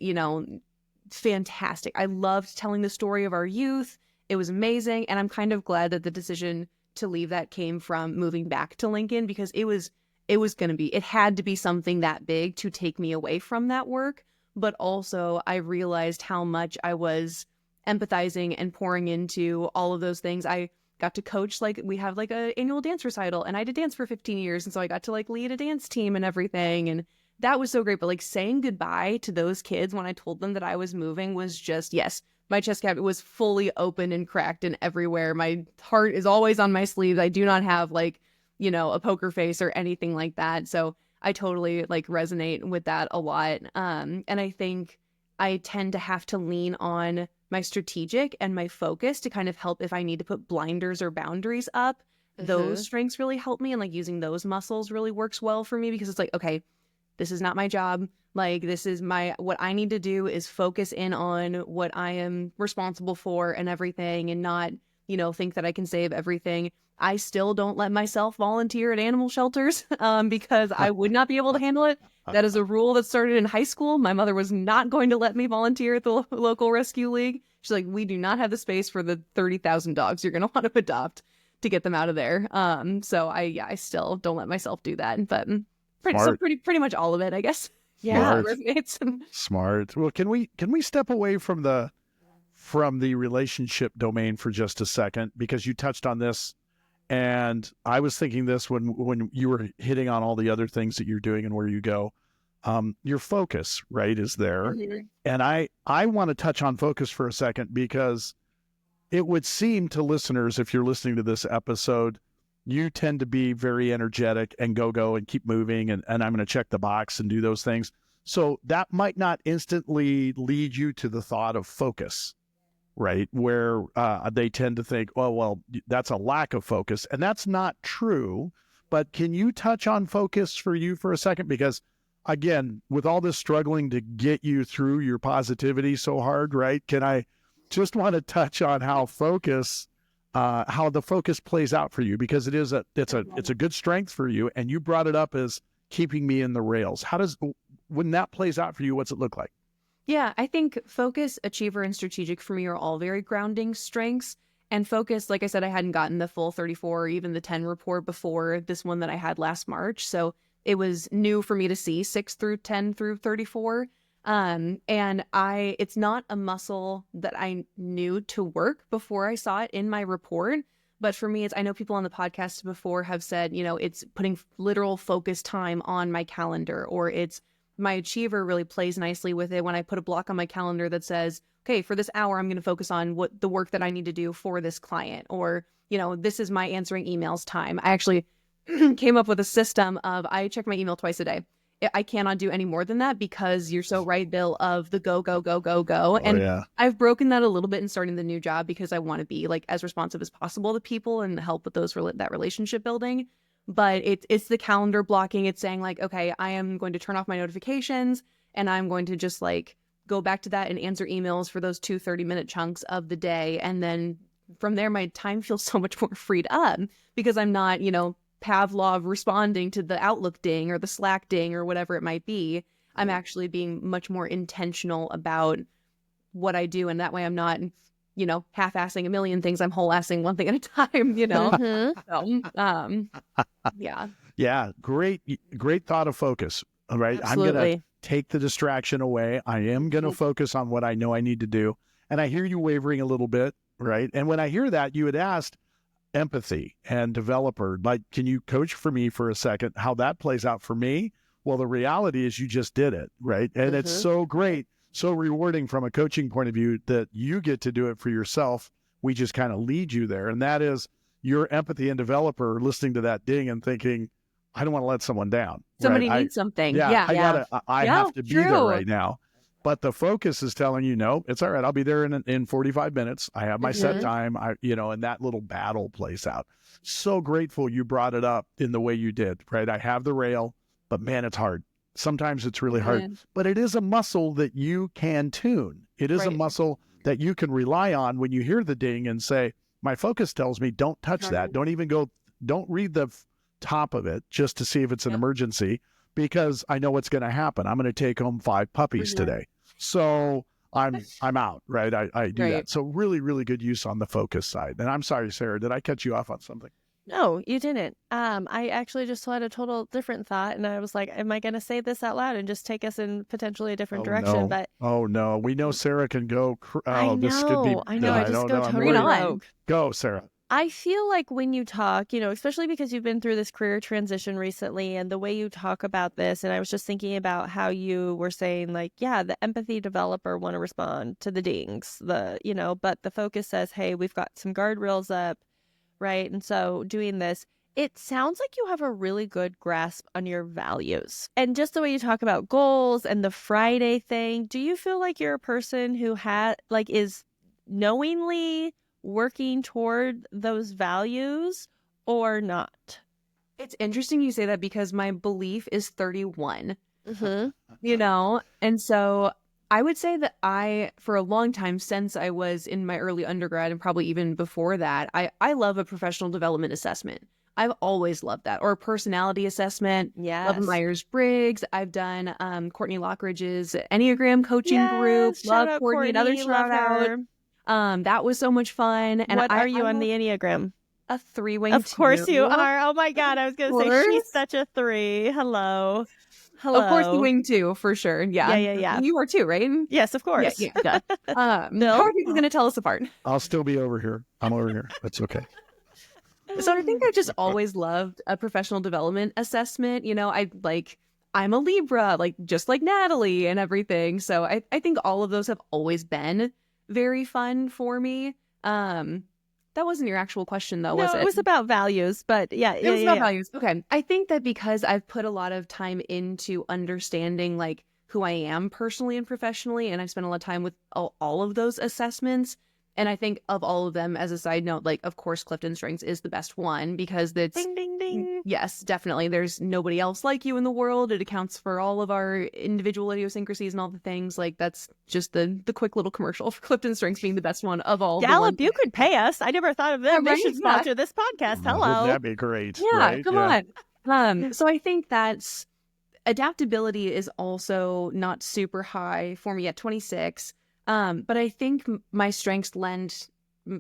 fantastic. I loved telling the story of our youth. It was amazing. And I'm kind of glad that the decision to leave that came from moving back to Lincoln because it had to be something that big to take me away from that work. But also I realized how much I was empathizing and pouring into all of those things. I got to coach, like we have like an annual dance recital and I did dance for 15 years. And so I got to like lead a dance team and everything. And that was so great. But like saying goodbye to those kids when I told them that I was moving was just, yes, my chest cavity was fully open and cracked and everywhere. My heart is always on my sleeves. I do not have like, a poker face or anything like that. So I totally like resonate with that a lot. And I think I tend to have to lean on my strategic and my focus to kind of help if I need to put blinders or boundaries up. those strengths really help me, and like using those muscles really works well for me, because it's like, okay, this is not my job. Like, this is what I need to do is focus in on what I am responsible for and everything, and not, think that I can save everything. I still don't let myself volunteer at animal shelters because I would not be able to handle it. That is a rule that started in high school. My mother was not going to let me volunteer at the local rescue league. She's like, we do not have the space for the 30,000 dogs you're going to want to adopt to get them out of there. So I still don't let myself do that. But pretty much all of it, I guess. Yeah. Smart. Well, can we step away from the relationship domain for just a second, because you touched on this, and I was thinking this when you were hitting on all the other things that you're doing and where you go. Your focus, right, is there. And I want to touch on focus for a second, because it would seem to listeners, if you're listening to this episode, you tend to be very energetic and go and keep moving, and I'm going to check the box and do those things. So that might not instantly lead you to the thought of focus, right? Where they tend to think, oh, well, that's a lack of focus. And that's not true. But can you touch on focus for you for a second? Because again, with all this struggling to get you through your positivity so hard, right? Can I just want to touch on how the focus plays out for you, because it's a good strength for you, and you brought it up as keeping me in the rails. When that plays out for you, what's it look like? Yeah, I think focus, achiever, and strategic for me are all very grounding strengths. And focus, like I said, I hadn't gotten the full 34 or even the 10 report before this one that I had last March. So it was new for me to see 6 through 10 through 34. And it's not a muscle that I knew to work before I saw it in my report. But for me, I know people on the podcast before have said, it's putting literal focus time on my calendar, or it's my achiever really plays nicely with it when I put a block on my calendar that says, okay, for this hour, I'm going to focus on what the work that I need to do for this client, or, this is my answering emails time. I actually came up with a system of, I check my email twice a day. I cannot do any more than that, because you're so right, Bill, of the go. And I've broken that a little bit in starting the new job, because I want to be like as responsive as possible to people and help with that relationship building. But it's the calendar blocking. It's saying like, okay, I am going to turn off my notifications, and I'm going to just like go back to that and answer emails for those 2 30-minute chunks of the day. And then from there, my time feels so much more freed up, because I'm not, Pavlov responding to the Outlook ding or the Slack ding or whatever it might be. I'm actually being much more intentional about what I do. And that way I'm not, half-assing a million things. I'm whole-assing one thing at a time, So, yeah. Yeah. Great thought of focus. All right. Absolutely. I'm going to take the distraction away. I am going to focus on what I know I need to do. And I hear you wavering a little bit, right? And when I hear that, you had asked empathy and developer, like, can you coach for me for a second how that plays out for me? Well, the reality is you just did it, right? And it's so great, so rewarding from a coaching point of view that you get to do it for yourself. We just kind of lead you there. And that is your empathy and developer listening to that ding and thinking, I don't want to let someone down. Somebody needs something. I have to be there right now. But the focus is telling you, no, it's all right. I'll be there in 45 minutes. I have my set time, and that little battle plays out. So grateful you brought it up in the way you did, right? I have the rail, but man, it's hard. Sometimes it's really hard, but it is a muscle that you can tune. It is a muscle that you can rely on when you hear the ding and say, my focus tells me don't touch that. Don't read the top of it just to see if it's an emergency, because I know what's going to happen. I'm going to take home 5 puppies today. So I'm out, right? I do that. So really, really good use on the focus side. And I'm sorry, Sarah, did I cut you off on something? No, you didn't. I actually just had a total different thought, and I was like, am I going to say this out loud and just take us in potentially a different direction? No. But no, we know Sarah can go. This could be. I know. I just go totally rogue. Go, Sarah. I feel like when you talk, especially because you've been through this career transition recently, and the way you talk about this, and I was just thinking about how you were saying like, the empathy developer want to respond to the dings, but the focus says, hey, we've got some guardrails up, right? And so doing this, it sounds like you have a really good grasp on your values. And just the way you talk about goals and the Friday thing, do you feel like you're a person who is knowingly working toward those values, or not? It's interesting you say that because my belief is 31, you know? And so I would say that for a long time, since I was in my early undergrad and probably even before that, I love a professional development assessment. I've always loved that. Or a personality assessment. Yes. Love Myers-Briggs. I've done Courtney Lockridge's Enneagram coaching group. Shout Love out Courtney. Another shout out. That was so much fun. And what are you on the Enneagram? A 3-wing Of course you are. Oh my God. I was going to say she's such a 3. Hello. Of course, the wing 2 for sure. Yeah. You are too, right? Yes, of course. Yeah. How are people going to tell us apart? I'll still be over here. I'm over here. That's okay. So I think I just always loved a professional development assessment. You know, I'm a Libra, like just like Natalie and everything. So I think all of those have always been very fun for me. That wasn't your actual question, though, was it? No, it was about values, but yeah. It was about values. Okay. I think that because I've put a lot of time into understanding, like, who I am personally and professionally, and I've spent a lot of time with all of those assessments, and I think of all of them, as a side note, like, of course, Clifton Strengths is the best one because it's... Ding, ding, ding. Yes, definitely. There's nobody else like you in the world. It accounts for all of our individual idiosyncrasies and all the things. Like, that's just the quick little commercial for Clifton Strengths being the best one of all. Gallup, you could pay us. I never thought of them. They should sponsor this podcast. Hello. That'd be great. Yeah, right? Come on. So I think that's... Adaptability is also not super high for me at 26. But I think my strengths lend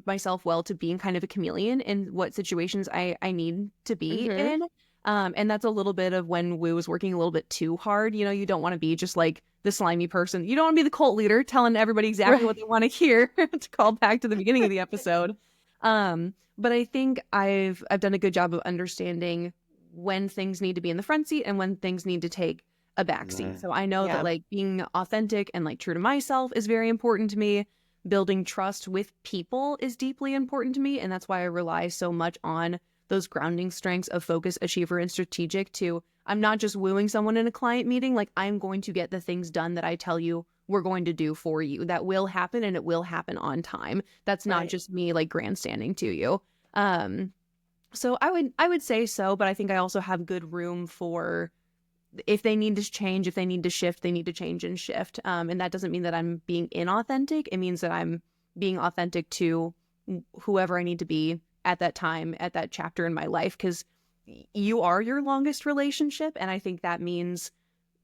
myself well to being kind of a chameleon in what situations I need to be in. And that's a little bit of when Woo was working a little bit too hard. You know, you don't want to be just like the slimy person. You don't want to be the cult leader telling everybody exactly what they want to hear to call back to the beginning of the episode. But I think I've done a good job of understanding when things need to be in the front seat and when things need to take a backseat. So I know that like being authentic and like true to myself is very important to me. Building trust with people is deeply important to me. And that's why I rely so much on those grounding strengths of focus, achiever, and strategic I'm not just wooing someone in a client meeting. Like, I'm going to get the things done that I tell you we're going to do for you. That will happen, and it will happen on time. That's not just me like grandstanding to you. So I would say so, but I think I also have good room for if they need to change, if they need to shift, they need to change and shift. And that doesn't mean that I'm being inauthentic. It means that I'm being authentic to whoever I need to be at that time, at that chapter in my life, because you are your longest relationship. And I think that means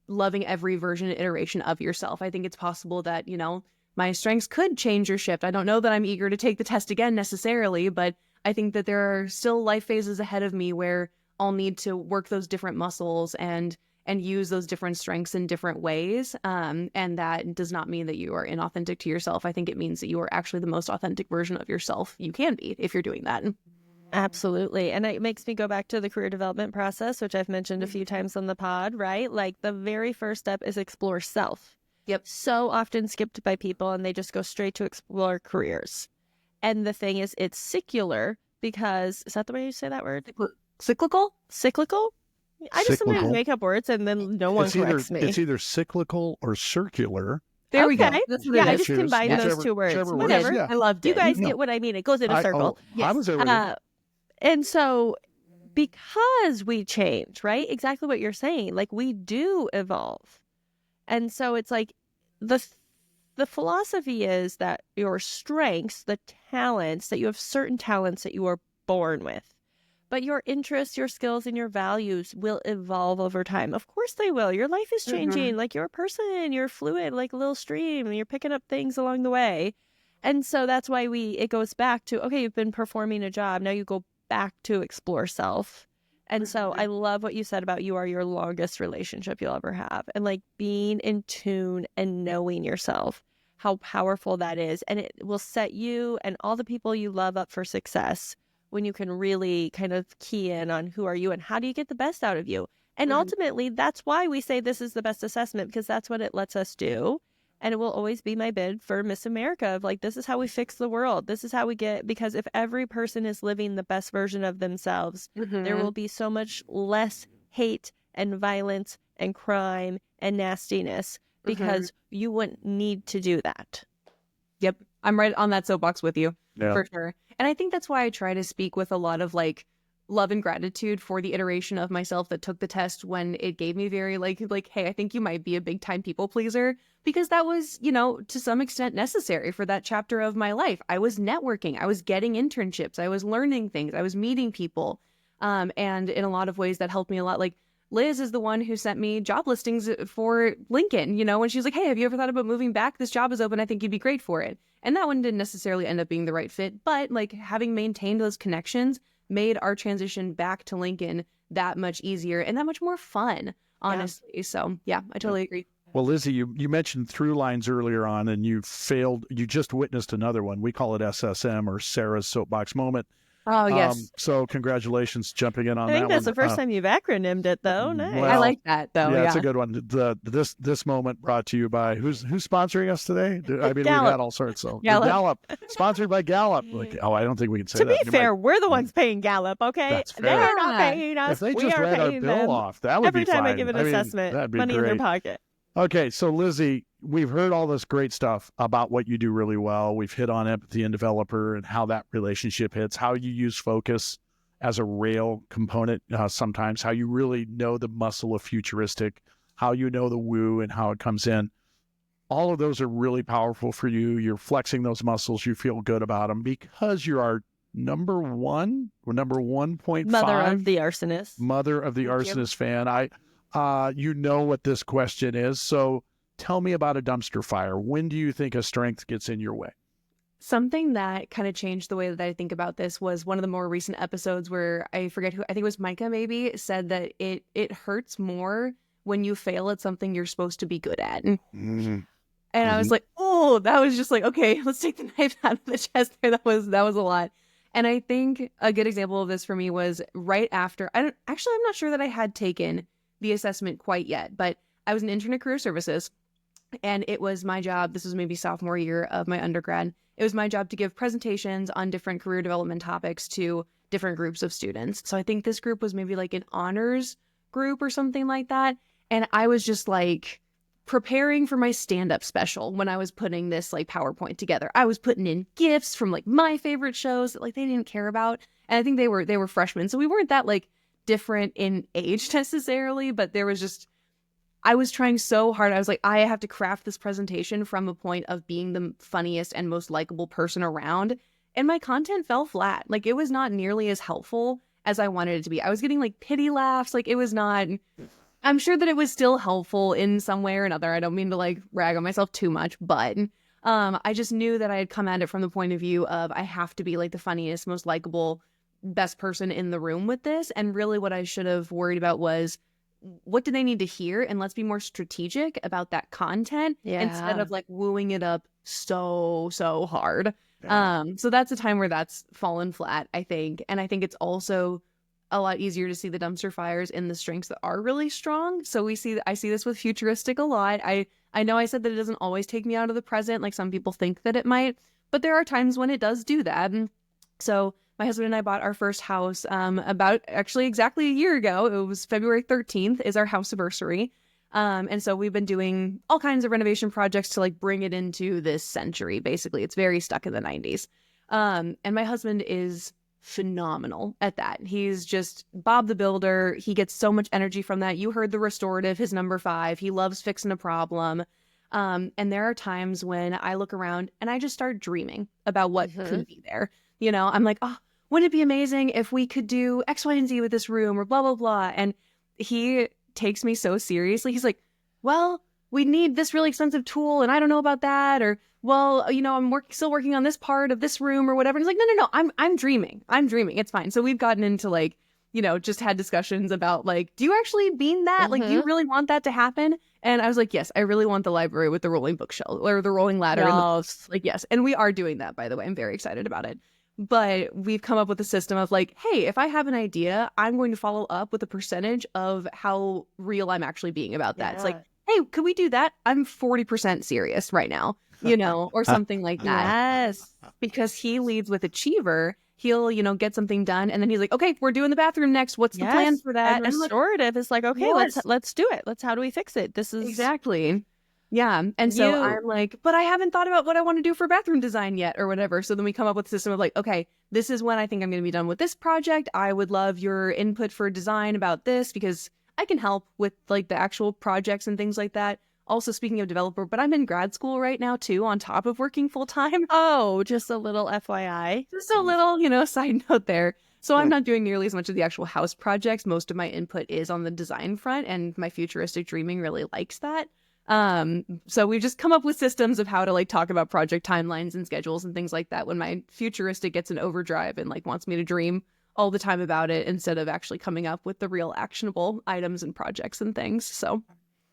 loving every version and iteration of yourself. I think it's possible that, you know, my strengths could change or shift. I don't know that I'm eager to take the test again necessarily, but I think that there are still life phases ahead of me where I'll need to work those different muscles and use those different strengths in different ways. And that does not mean that you are inauthentic to yourself. I think it means that you are actually the most authentic version of yourself you can be if you're doing that. Absolutely. And it makes me go back to the career development process, which I've mentioned a few times on the pod, right? Like the very first step is explore self. Yep. So often skipped by people and they just go straight to explore careers. And the thing is, it's secular because, is that the way you say that word? Cyclical? Cyclical? I just sometimes make up words and then no one corrects me. It's either cyclical or circular. There we go. Yeah, I just combined those two words. Whatever. Yeah. I loved it. You guys get what I mean. It goes in a circle. I was over and so because we change, right? Exactly what you're saying. Like we do evolve. And so it's like the philosophy is that your strengths, the talents, that you have certain talents that you are born with. But your interests, your skills, and your values will evolve over time. Of course they will. Your life is changing. Like you're a person, you're fluid, like a little stream, and you're picking up things along the way. And so that's why it goes back to, okay, you've been performing a job. Now you go back to explore self. And so I love what you said about you are your longest relationship you'll ever have. And like being in tune and knowing yourself, how powerful that is. And it will set you and all the people you love up for success when you can really kind of key in on who are you and how do you get the best out of you. And ultimately, that's why we say this is the best assessment, because that's what it lets us do. And it will always be my bid for Miss America of like, this is how we fix the world. This is how we get, because if every person is living the best version of themselves, there will be so much less hate and violence and crime and nastiness because you wouldn't need to do that. Yep. I'm right on that soapbox with you for sure. And I think that's why I try to speak with a lot of like love and gratitude for the iteration of myself that took the test when it gave me very like, hey, I think you might be a big time people pleaser, because that was, you know, to some extent necessary for that chapter of my life. I was networking, I was getting internships, I was learning things, I was meeting people. And in a lot of ways that helped me a lot. Like Liz is the one who sent me job listings for Lincoln, you know, when she was like, hey, have you ever thought about moving back? This job is open. I think you'd be great for it. And that one didn't necessarily end up being the right fit, but like having maintained those connections made our transition back to Lincoln that much easier and that much more fun, honestly. Yeah. So yeah, I totally agree. Well, Lizzie, you mentioned through lines earlier on, and you just witnessed another one. We call it SSM, or Sarah's Soapbox Moment. Oh, yes. So congratulations jumping in on that one. I think that's the first time you've acronymed it, though. Nice. Well, I like that, though. Yeah, it's a good one. This moment brought to you by who's sponsoring us today? I mean, Gallup. we've had all sorts. So Gallup. Sponsored by Gallup. Like, I don't think we can say to that. be fair, we're the ones paying Gallup, okay? That's fair. They're not paying us. If they we just are read our paying bill them. off, that would Every be time fine. I give an I mean, assessment, that'd be money in great. their pocket. Okay, so Lizzie, we've heard all this great stuff about what you do really well. We've hit on empathy and developer and how that relationship hits, how you use focus as a rail component sometimes, how you really know the muscle of futuristic, how you know the woo and how it comes in. All of those are really powerful for you. You're flexing those muscles. You feel good about them because you're our number 1.5. Mother of the Arsonists. Mother of the Arsonist fan. You know what this question is. So tell me about a dumpster fire. When do you think a strength gets in your way? Something that kind of changed the way that I think about this was one of the more recent episodes where I forget who, I think it was Micah maybe, said that it hurts more when you fail at something you're supposed to be good at. Mm-hmm. And I was like, oh, that was just like, okay, let's take the knife out of the chest there. That was a lot. And I think a good example of this for me was right after, I'm not sure that I had taken the assessment quite yet, but I was an intern at Career Services, and it was my job. This was maybe sophomore year of my undergrad. It was my job to give presentations on different career development topics to different groups of students. So I think this group was maybe like an honors group or something like that. And I was just like preparing for my stand-up special when I was putting this like PowerPoint together. I was putting in GIFs from like my favorite shows that like they didn't care about. And I think they were freshmen. So we weren't that like different in age necessarily, but there was just, I was trying so hard. I was like, I have to craft this presentation from a point of being the funniest and most likable person around. And my content fell flat. Like it was not nearly as helpful as I wanted it to be. I was getting like pity laughs. Like it was not, I'm sure that it was still helpful in some way or another. I don't mean to like rag on myself too much, but I just knew that I had come at it from the point of view of I have to be like the funniest, most likable, best person in the room with this. And really what I should have worried about was, what do they need to hear? And let's be more strategic about that content instead of like wooing it up so hard. Yeah. So that's a time where that's fallen flat, I think. And I think it's also a lot easier to see the dumpster fires in the strengths that are really strong. So I see this with futuristic a lot. I know I said that it doesn't always take me out of the present, like some people think that it might, but there are times when it does do that. So my husband and I bought our first house about actually exactly a year ago. It was February 13th is our house anniversary. And so we've been doing all kinds of renovation projects to like bring it into this century. Basically, it's very stuck in the 90s. And my husband is phenomenal at that. He's just Bob the Builder. He gets so much energy from that. You heard the restorative, his number 5. He loves fixing a problem. And there are times when I look around and I just start dreaming about what could be there. You know, I'm like, oh, wouldn't it be amazing if we could do X, Y, and Z with this room or blah, blah, blah. And he takes me so seriously. He's like, well, we need this really expensive tool and I don't know about that. Or, well, you know, I'm still working on this part of this room or whatever. And he's like, no, I'm dreaming. It's fine. So we've gotten into like, you know, just had discussions about like, do you actually mean that? Like, do you really want that to happen? And I was like, yes, I really want the library with the rolling bookshelf or the rolling ladder. Yes. Like, yes. And we are doing that, by the way. I'm very excited about it. But we've come up with a system of like, hey, if I have an idea, I'm going to follow up with a percentage of how real I'm actually being about that. Yeah. It's like, hey, could we do that? I'm 40% serious right now, you know, or something like that. Yes. Because he leads with Achiever. He'll, you know, get something done. And then he's like, okay, we're doing the bathroom next. What's the plan for that? And restorative is like, okay, let's do it. How do we fix it? This is exactly. Yeah. And so I'm like, but I haven't thought about what I want to do for bathroom design yet or whatever. So then we come up with a system of like, okay, this is when I think I'm going to be done with this project. I would love your input for design about this because I can help with like the actual projects and things like that. Also, speaking of developer, but I'm in grad school right now too, on top of working full time. Oh, just a little FYI. Just a little, side note there. So I'm not doing nearly as much of the actual house projects. Most of my input is on the design front, and my futuristic dreaming really likes that. So we've just come up with systems of how to like talk about project timelines and schedules and things like that when my futuristic gets an overdrive and like wants me to dream all the time about it instead of actually coming up with the real actionable items and projects and things. So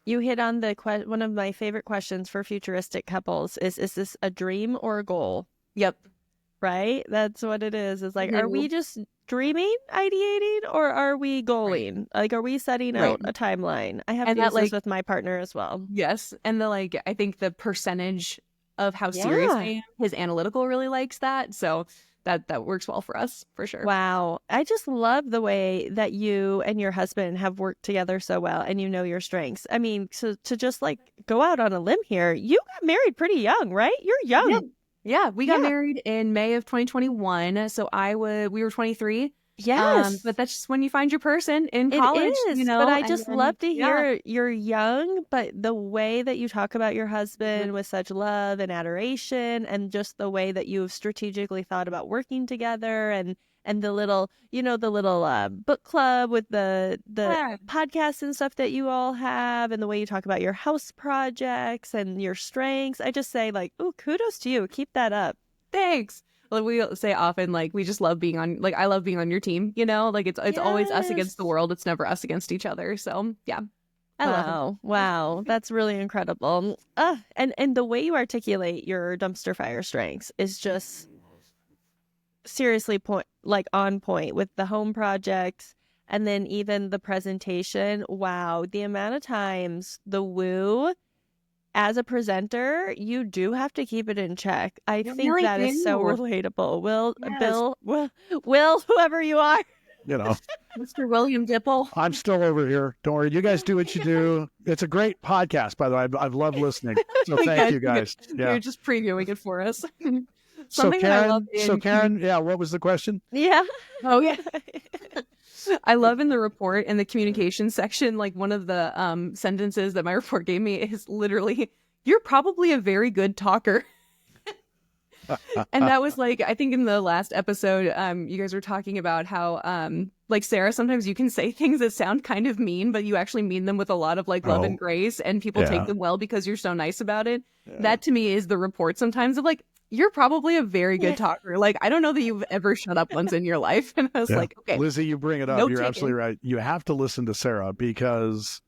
you hit on one of my favorite questions for futuristic couples is this a dream or a goal? Yep. Right? That's what it is. It's like, are we just dreaming, ideating, or are we goaling? Like, are we setting out a timeline? I have to use this with my partner as well. Yes. And I think the percentage of how serious I am, his analytical really likes that. So that works well for us, for sure. Wow. I just love the way that you and your husband have worked together so well and you know your strengths. I mean, so to just like go out on a limb here, you got married pretty young, right? You're young. Yeah, we got married in May of 2021. So we were 23. Yes. But that's just when you find your person in college. It is, but I just love to hear you're young, but the way that you talk about your husband with such love and adoration, and just the way that you've strategically thought about working together, and the little, book club with the podcasts and stuff that you all have, and the way you talk about your house projects and your strengths. I just say like, oh, kudos to you. Keep that up. Thanks. Like we say often, like we just love being on, like I love being on your team, like it's always us against the world. It's never us against each other. So yeah, I love it. Wow, that's really incredible. And the way you articulate your dumpster fire strengths is just seriously on point with the home projects, and then even the presentation. Wow, the amount of times the woo. As a presenter, you do have to keep it in check. I think that is so relatable. Will, whoever you are. Mr. William Dipple. I'm still over here. Don't worry. You guys do what you do. It's a great podcast, by the way. I've loved listening. So thank you guys. Yeah. You're just previewing it for us. So Karen, what was the question? Yeah. Oh, yeah. I love in the report, in the communication section, like one of the sentences that my report gave me is literally, "You're probably a very good talker." And that was like, I think in the last episode, you guys were talking about how, like Sarah, sometimes you can say things that sound kind of mean, but you actually mean them with a lot of like love and grace, and people take them well because you're so nice about it. Yeah. That to me is the report sometimes of like, you're probably a very good talker. Like, I don't know that you've ever shut up once in your life. And I was like, okay. Lizzie, you bring it up. You're absolutely right. You have to listen to Sarah because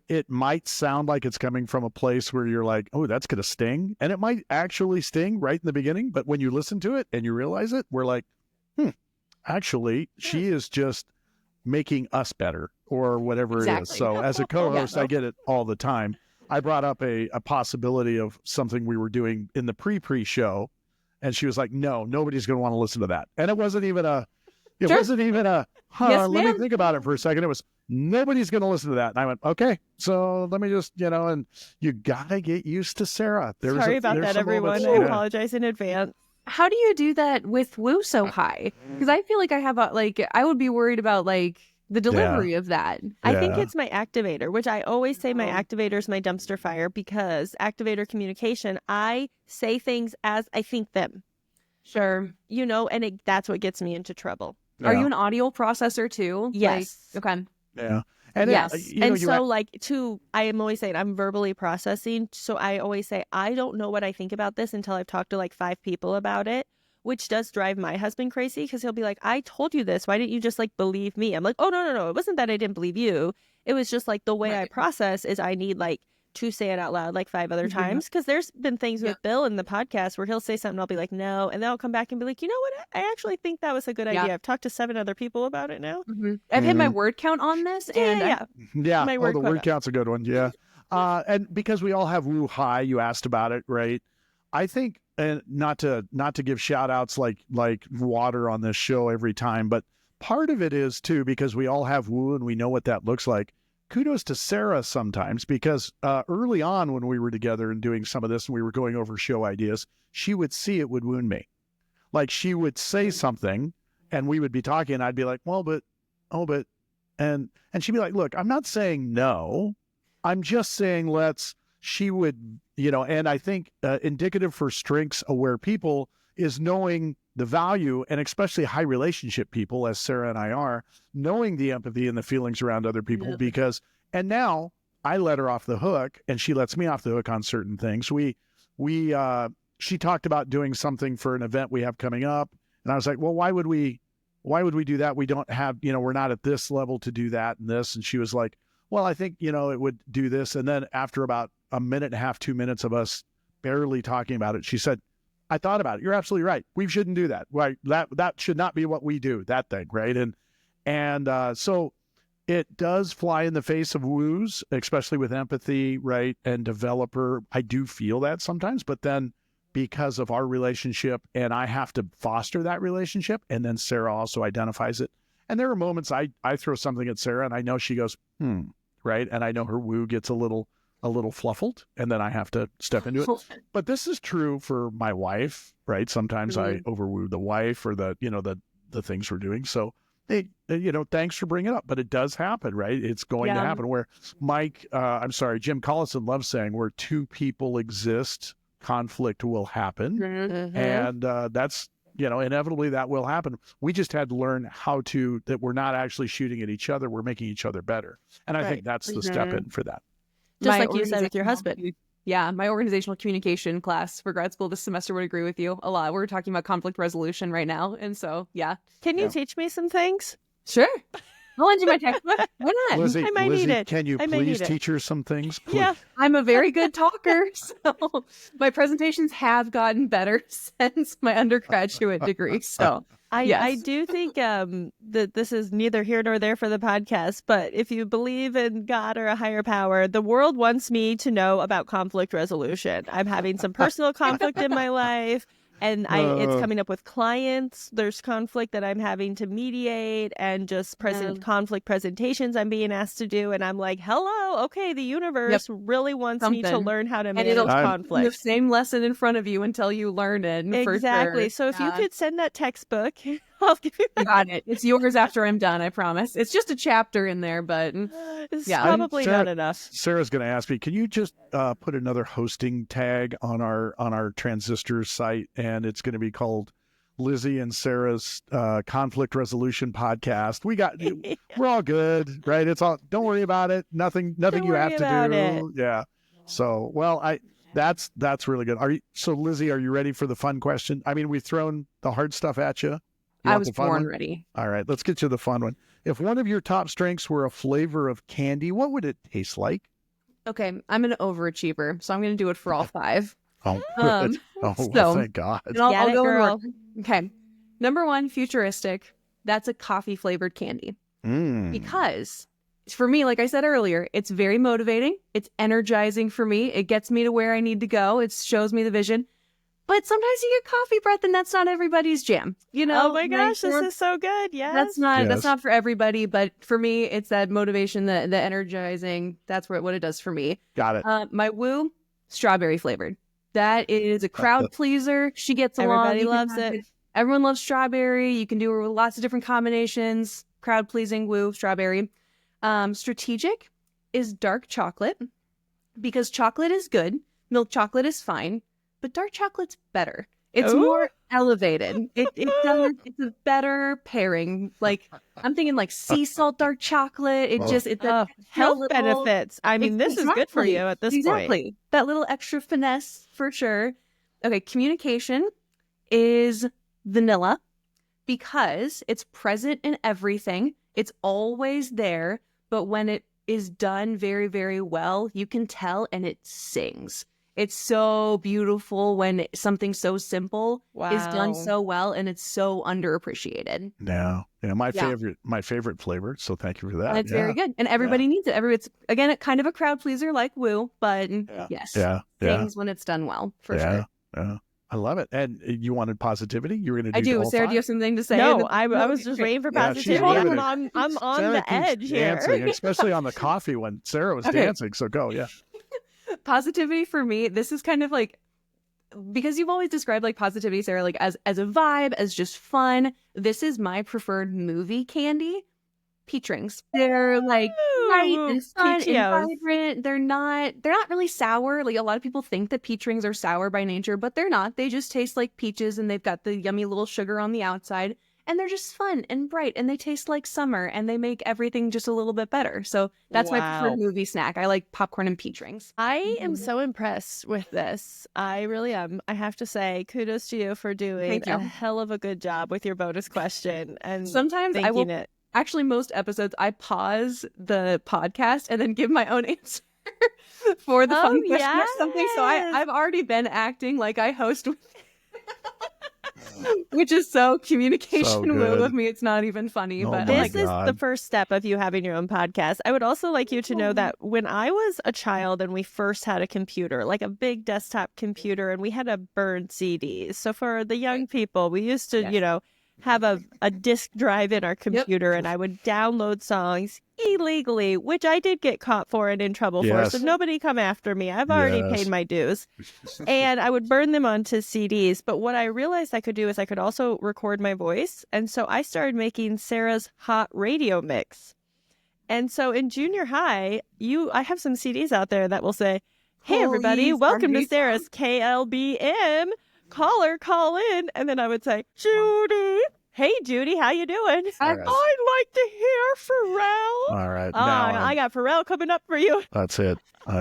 it might sound like it's coming from a place where you're like, oh, that's going to sting. And it might actually sting right in the beginning. But when you listen to it and you realize it, we're like, actually, she is just making us better or whatever it is. So as a co-host, I get it all the time. I brought up a possibility of something we were doing in the pre-show, and she was like, no, nobody's going to want to listen to that. And it wasn't even let me think about it for a second. It was, nobody's going to listen to that. And I went, okay, so let me just, and you got to get used to Sarah. Sorry about that, everyone. I apologize in advance. How do you do that with woo so high? Because I feel like I have I would be worried about like the delivery of that. I think it's my activator, which I always say my activator is my dumpster fire, because activator communication, I say things as I think them. Sure. And that's what gets me into trouble. Yeah. Are you an audio processor too? Yes. Okay. Yeah. And yes. I am always saying I'm verbally processing. So I always say, I don't know what I think about this until I've talked to like 5 people about it, which does drive my husband crazy, because he'll be like, I told you this. Why didn't you just like believe me? I'm like, oh, no. It wasn't that I didn't believe you. It was just like the way I process is I need like to say it out loud like 5 other times, because there's been things with Bill in the podcast where he'll say something, I'll be like, no, and then I'll come back and be like, you know what, I actually think that was a good idea. I've talked to 7 other people about it now. I've hit my word count on this, and my word count's a good one. And because we all have woo high, you asked about it, right? I think, and not to give shout outs like water on this show every time, but part of it is too, because we all have woo and we know what that looks like. kudos to Sarah sometimes, because early on when we were together and doing some of this and we were going over show ideas, she would see it would wound me. Like she would say something and we would be talking and I'd be like, well, but, and she'd be like, look, I'm not saying no. I'm just saying she would, and I think indicative for strengths aware people is knowing the value, and especially high relationship people, as Sarah and I are, knowing the empathy and the feelings around other people and now I let her off the hook and she lets me off the hook on certain things. She talked about doing something for an event we have coming up. And I was like, well, why would we do that? We don't have, we're not at this level to do that and this. And she was like, well, I think, it would do this. And then after about a minute and a half, 2 minutes of us barely talking about it, she said, I thought about it. You're absolutely right. We shouldn't do that. Right. That should not be what we do, that thing. Right. And so it does fly in the face of woos, especially with empathy, right? And developer. I do feel that sometimes, but then because of our relationship and I have to foster that relationship. And then Sarah also identifies it. And there are moments I throw something at Sarah and I know she goes, right. And I know her woo gets a little fluffled and then I have to step into it. But this is true for my wife, right? Sometimes I overwoo the wife or the things we're doing. So thanks for bringing it up, but it does happen, right? It's going to happen where Jim Collison loves saying where two people exist, conflict will happen. Mm-hmm. And that's, inevitably that will happen. We just had to learn that we're not actually shooting at each other. We're making each other better. And I think that's the step in for that. Just like you said with your husband. Yeah, my organizational communication class for grad school this semester would agree with you a lot. We're talking about conflict resolution right now. And so, yeah. Can you teach me some things? Sure. I'll lend you my textbook. Why not? Lizzie, I might need it. Can you please teach her some things? Please. Yeah, I'm a very good talker. So my presentations have gotten better since my undergraduate degree. So I do think that this is neither here nor there for the podcast, but if you believe in God or a higher power, the world wants me to know about conflict resolution. I'm having some personal conflict in my life. And it's coming up with clients. There's conflict that I'm having to mediate and just conflict presentations I'm being asked to do. And I'm like, hello, okay, the universe really wants me to learn how to manage conflict. The same lesson in front of you until you learn it. Exactly. So if you could send that textbook, I'll give you that. Got it. It's yours after I'm done, I promise. It's just a chapter in there, but it's probably not enough. Sarah's going to ask me, can you just put another hosting tag on our Transistor site? And it's going to be called Lizzie and Sarah's Conflict Resolution Podcast. We're all good, right? It's all, don't worry about it. Nothing you have to do. Yeah. So, that's really good. So Lizzie, are you ready for the fun question? I mean, we've thrown the hard stuff at you. I was born ready. All right, let's get to the fun one. If one of your top strengths were a flavor of candy, what would it taste like? Okay, I'm an overachiever, so I'm going to do it for all five. Oh, good. Thank God. I'll go girl. Okay, number one, futuristic. That's a coffee-flavored candy. Because for me, like I said earlier, it's very motivating. It's energizing for me. It gets me to where I need to go. It shows me the vision. But sometimes you get coffee breath, and that's not everybody's jam. Oh my gosh, this is so good. Yeah, that's not for everybody. But for me, it's that motivation, the energizing. That's what it does for me. Got it. My woo, strawberry flavored. That is a crowd pleaser. She gets along. Everybody loves it. Everyone loves strawberry. You can do lots of different combinations. Crowd pleasing, woo, strawberry. Strategic is dark chocolate because chocolate is good. Milk chocolate is fine. But dark chocolate's better. It's more elevated. It's a better pairing. Like I'm thinking like sea salt dark chocolate. It's health benefits. I mean, this is good for you at this point. Exactly. That little extra finesse for sure. Okay, communication is vanilla because it's present in everything. It's always there, but when it is done very, very well, you can tell and it sings. It's so beautiful when something so simple is done so well, and it's so underappreciated. Yeah, my favorite flavor. So thank you for that. It's very good, and everybody needs it. It's again kind of a crowd pleaser like woo, but yes, things when it's done well for sure. Yeah. I love it. And you wanted positivity? You were going to do I do. all Sarah, five? do you have something to say? No, I was just waiting for Yeah, she's positivity. riveting. I'm on Sarah the keeps edge here. dancing, especially on the coffee when Sarah was dancing. So go, yeah. Positivity for me, this is kind of like, because you've always described like positivity, Sarah, like as a vibe, as just fun. This is my preferred movie candy. Peach rings. They're like bright and fun Peachios. and vibrant. They're not really sour. Like a lot of people think that peach rings are sour by nature, but they're not. They just taste like peaches, and they've got the yummy little sugar on the outside. And they're just fun and bright, and they taste like summer, and they make everything just a little bit better. So that's my preferred movie snack. I like popcorn and peach rings. I am so impressed with this. I really am. I have to say, kudos to you for doing a hell of a good job with your bonus question. And sometimes I will. Actually, most episodes, I pause the podcast and then give my own answer for the fun question or something. So I've already been acting like I host with which is so communication wheel with me. It's not even funny. But this is the first step of you having your own podcast. I would also like you to know that when I was a child and we first had a computer, like a big desktop computer, and we had to burn CDs. So for the young people, we used to, have a disk drive in our computer, and I would download songs illegally, which I did get caught for and in trouble for. So nobody come after me. I've already paid my dues. And I would burn them onto CDs. But what I realized I could do is I could also record my voice. And so I started making Sarah's Hot Radio Mix. And so in junior high, I have some CDs out there that will say, "Hey, everybody, welcome to Sarah's KLBM. Call in." And then I would say, "Judy, hey Judy, how you doing? I'd like to hear Pharrell." All right, I got Pharrell coming up for you. That's it. I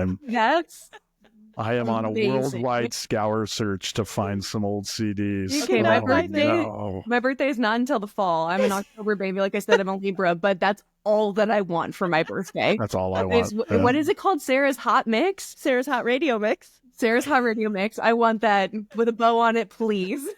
am on a worldwide scour search to find some old CDs. Okay, my birthday is not until the fall. I'm an October baby. Like I said, I'm a Libra, but that's all that I want for my birthday. That's all I want. What is it called? Sarah's Hot Mix? Sarah's Hot Radio Mix. Sarah's Hot Radio Mix. I want that with a bow on it, please.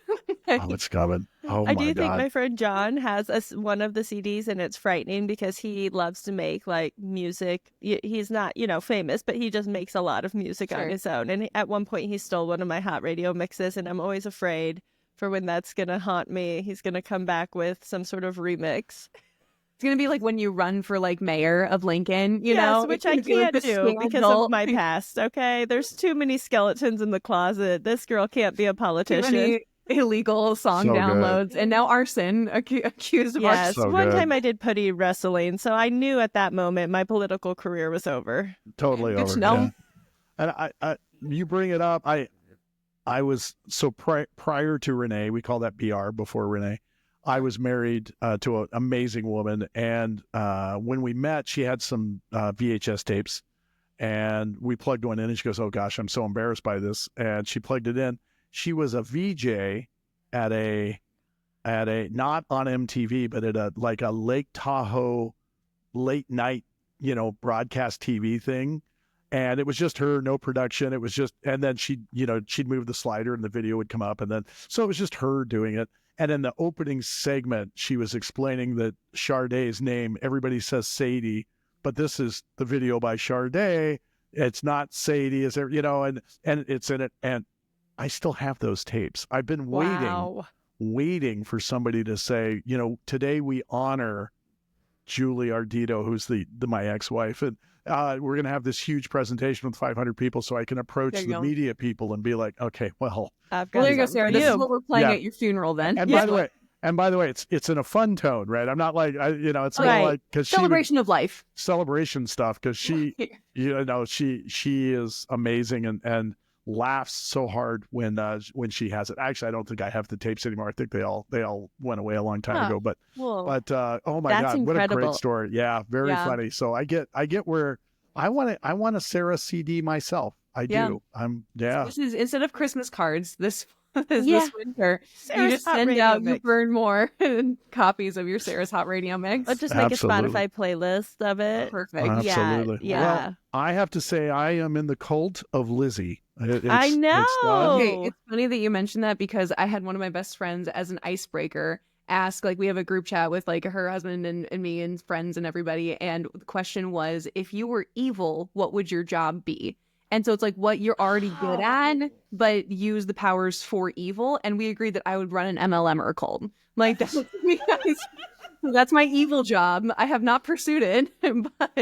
It's coming. Oh, I do think my friend John has one of the CDs, and it's frightening because he loves to make like music. He's not, famous, but he just makes a lot of music on his own. And at one point he stole one of my Hot Radio Mixes, and I'm always afraid for when that's going to haunt me. He's going to come back with some sort of remix. It's going to be like when you run for like mayor of Lincoln, you know? Which I can't do because of my past, okay? There's too many skeletons in the closet. This girl can't be a politician. Too many illegal song downloads. Good. And now arson, accused of arson. So one time I did putty wrestling, so I knew at that moment my political career was over. Totally over. Yeah. And I you bring it up, I was, so prior to Renee, we call that BR, before Renee, I was married to an amazing woman, and when we met, she had some VHS tapes, and we plugged one in, and she goes, "Oh gosh, I'm so embarrassed by this," and she plugged it in. She was a VJ at a not on MTV, but at a Lake Tahoe late night, broadcast TV thing, and it was just her, no production. It was just, and then she'd move the slider, and the video would come up, and then so it was just her doing it. And in the opening segment, she was explaining that Sade's name, everybody says Sadie, but this is the video by Sade. It's not Sadie, is there, and it's in it. And I still have those tapes. I've been waiting for somebody to say, today we honor Julie Ardito, who's my ex-wife. And we're going to have this huge presentation with 500 people, so I can approach the media people and be like, okay, well, there you go, Sarah. This is what we're playing at your funeral then. And by the way, it's in a fun tone, right? I'm not like, it's more like, because celebration of life, celebration stuff. Because she is amazing and laughs so hard when she has it. Actually, I don't think I have the tapes anymore. I think they all went away a long time ago. But oh my God, incredible. What a great story! Yeah, very funny. So I get where I want a Sarah CD myself. I do. So this is, instead of Christmas cards, this winter, Sarah's you just send out, you burn more copies of your Sarah's Hot Radio Mix. Let's just make a Spotify playlist of it. Perfect. Absolutely. Yeah. Well, I have to say, I am in the cult of Lizzie. I know. It's funny that you mentioned that, because I had one of my best friends as an icebreaker ask, we have a group chat with her husband and me and friends and everybody. And the question was, if you were evil, what would your job be? And so it's like what you're already good at, but use the powers for evil. And we agreed that I would run an MLM or a cult. Like that's because that's my evil job. I have not pursued it, but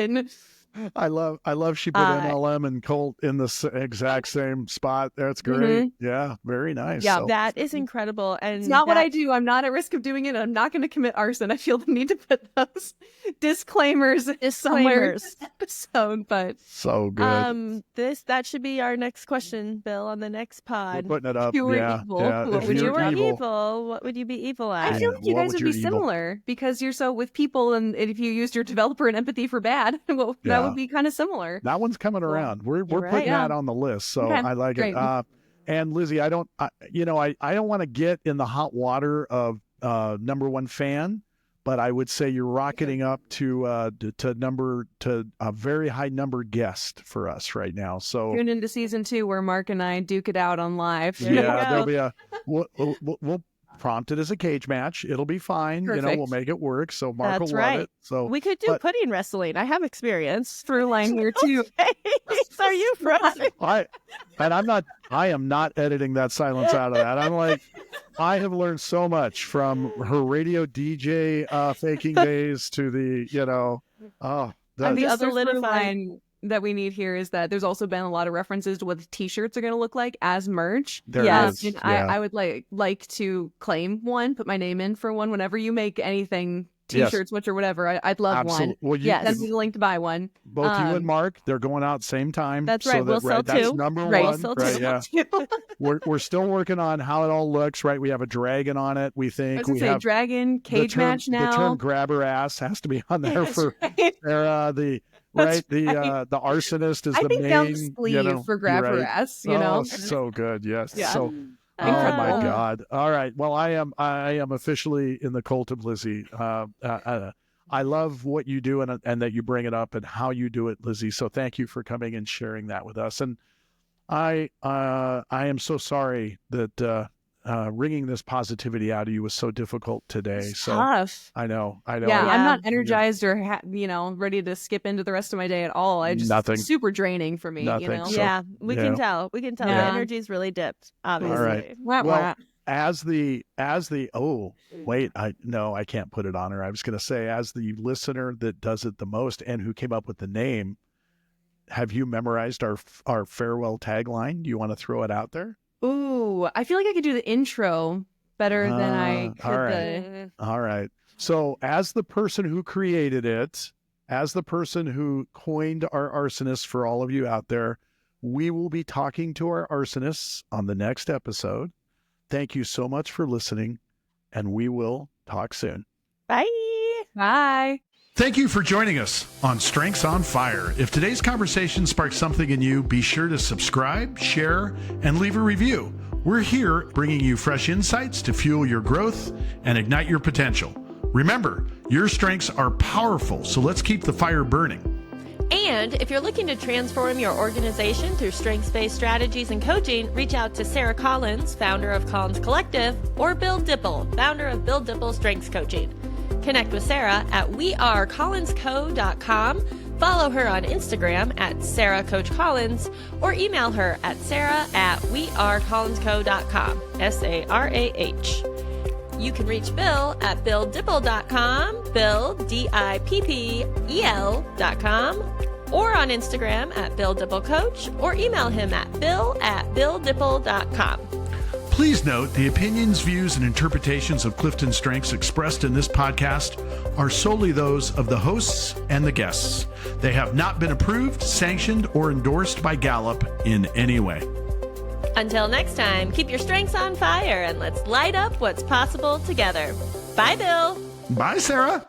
I love she put MLM and cult in the exact same spot. That's great. Yeah, very nice. Yeah, so, that is incredible. And it's not what I do. I'm not at risk of doing it. I'm not going to commit arson. I feel the need to put those disclaimers somewhere in this episode, but so good. That should be our next question, Bill, on the next pod. We're putting it up. You were yeah, evil. yeah. What If would you're evil, what would you be evil at? I feel like you What guys would would be your evil- similar because you're so with people, and if you used your developer and empathy for bad, well, that would be kind of similar. That one's coming around. We're right. putting that on the list, so Okay, I like great. it. And Lizzie, I don't want to get in the hot water of number one fan, but I would say you're rocketing up to a very high number guest for us right now. So Tune into season 2 where Mark and I duke it out on live. yeah, there'll be we'll prompt it as a cage match. It'll be fine. Perfect. We'll make it work. So Mark That's will right. love it. So We could do pudding wrestling. I have experience. Through line here too. Are you frozen? I am not editing that silence out of that. I'm like, I have learned so much from her radio DJ faking days to the, And the Just other through solidifying- line that we need here is that there's also been a lot of references to what the t-shirts are going to look like as merch. there Yes. is. And Yeah. I would like to claim one, put my name in for one whenever you make anything, t-shirts, which or whatever. I'd love Absolutely. one. Well, Send me the link to buy one. both you and Mark, they're going out same time. That's so right. We'll sell that's two. number Right. one. We'll sell right, two. yeah. We're still working on how it all looks. Right. We have a dragon on it. We I think was going we to say have dragon, cage match now. The term grabber ass has to be on there That's for right. Sarah. That's The right. the arsonist is I the think main. down the sleeve for grab her right. ass, Oh, so good. Yes. Yeah. So. Oh Incredible. my God! All right. Well, I am officially in the cult of Lizzie. I love what you do and that you bring it up and how you do it, Lizzie. So thank you for coming and sharing that with us. And I am so sorry that wringing this positivity out of you was so difficult today. It's so tough. I know. Yeah, I'm not energized or ready to skip into the rest of my day at all. Nothing. It's super draining for me. Nothing. So- Yeah, we can tell. We can tell Yeah. the energy's really dipped, obviously. All right. Wah, Well, wah. as the I can't put it on her. I was going to say, as the listener that does it the most and who came up with the name, have you memorized our farewell tagline? Do you want to throw it out there? Ooh, I feel like I could do the intro better than I could all right. All right. So as the person who created it, as the person who coined our arsonists for all of you out there, we will be talking to our arsonists on the next episode. Thank you so much for listening, and we will talk soon. Bye. Bye. Thank you for joining us on Strengths on Fire. If today's conversation sparked something in you, be sure to subscribe, share, and leave a review. We're here bringing you fresh insights to fuel your growth and ignite your potential. Remember, your strengths are powerful, so let's keep the fire burning. And if you're looking to transform your organization through strengths-based strategies and coaching, reach out to Sarah Collins, founder of Collins Collective, or Bill Dipple, founder of Bill Dipple Strengths Coaching. Connect with Sarah at wearecollinsco.com, follow her on Instagram at SarahCoachCollins, or email her at sarah@wearecollinsco.com, SARAH. You can reach Bill at BillDipple.com, Bill, DIPPEL.com, or on Instagram at Bill Dipple Coach, or email him at bill@BillDipple.com. Please note the opinions, views, and interpretations of Clifton Strengths expressed in this podcast are solely those of the hosts and the guests. They have not been approved, sanctioned, or endorsed by Gallup in any way. Until next time, keep your strengths on fire and let's light up what's possible together. Bye, Bill. Bye, Sarah.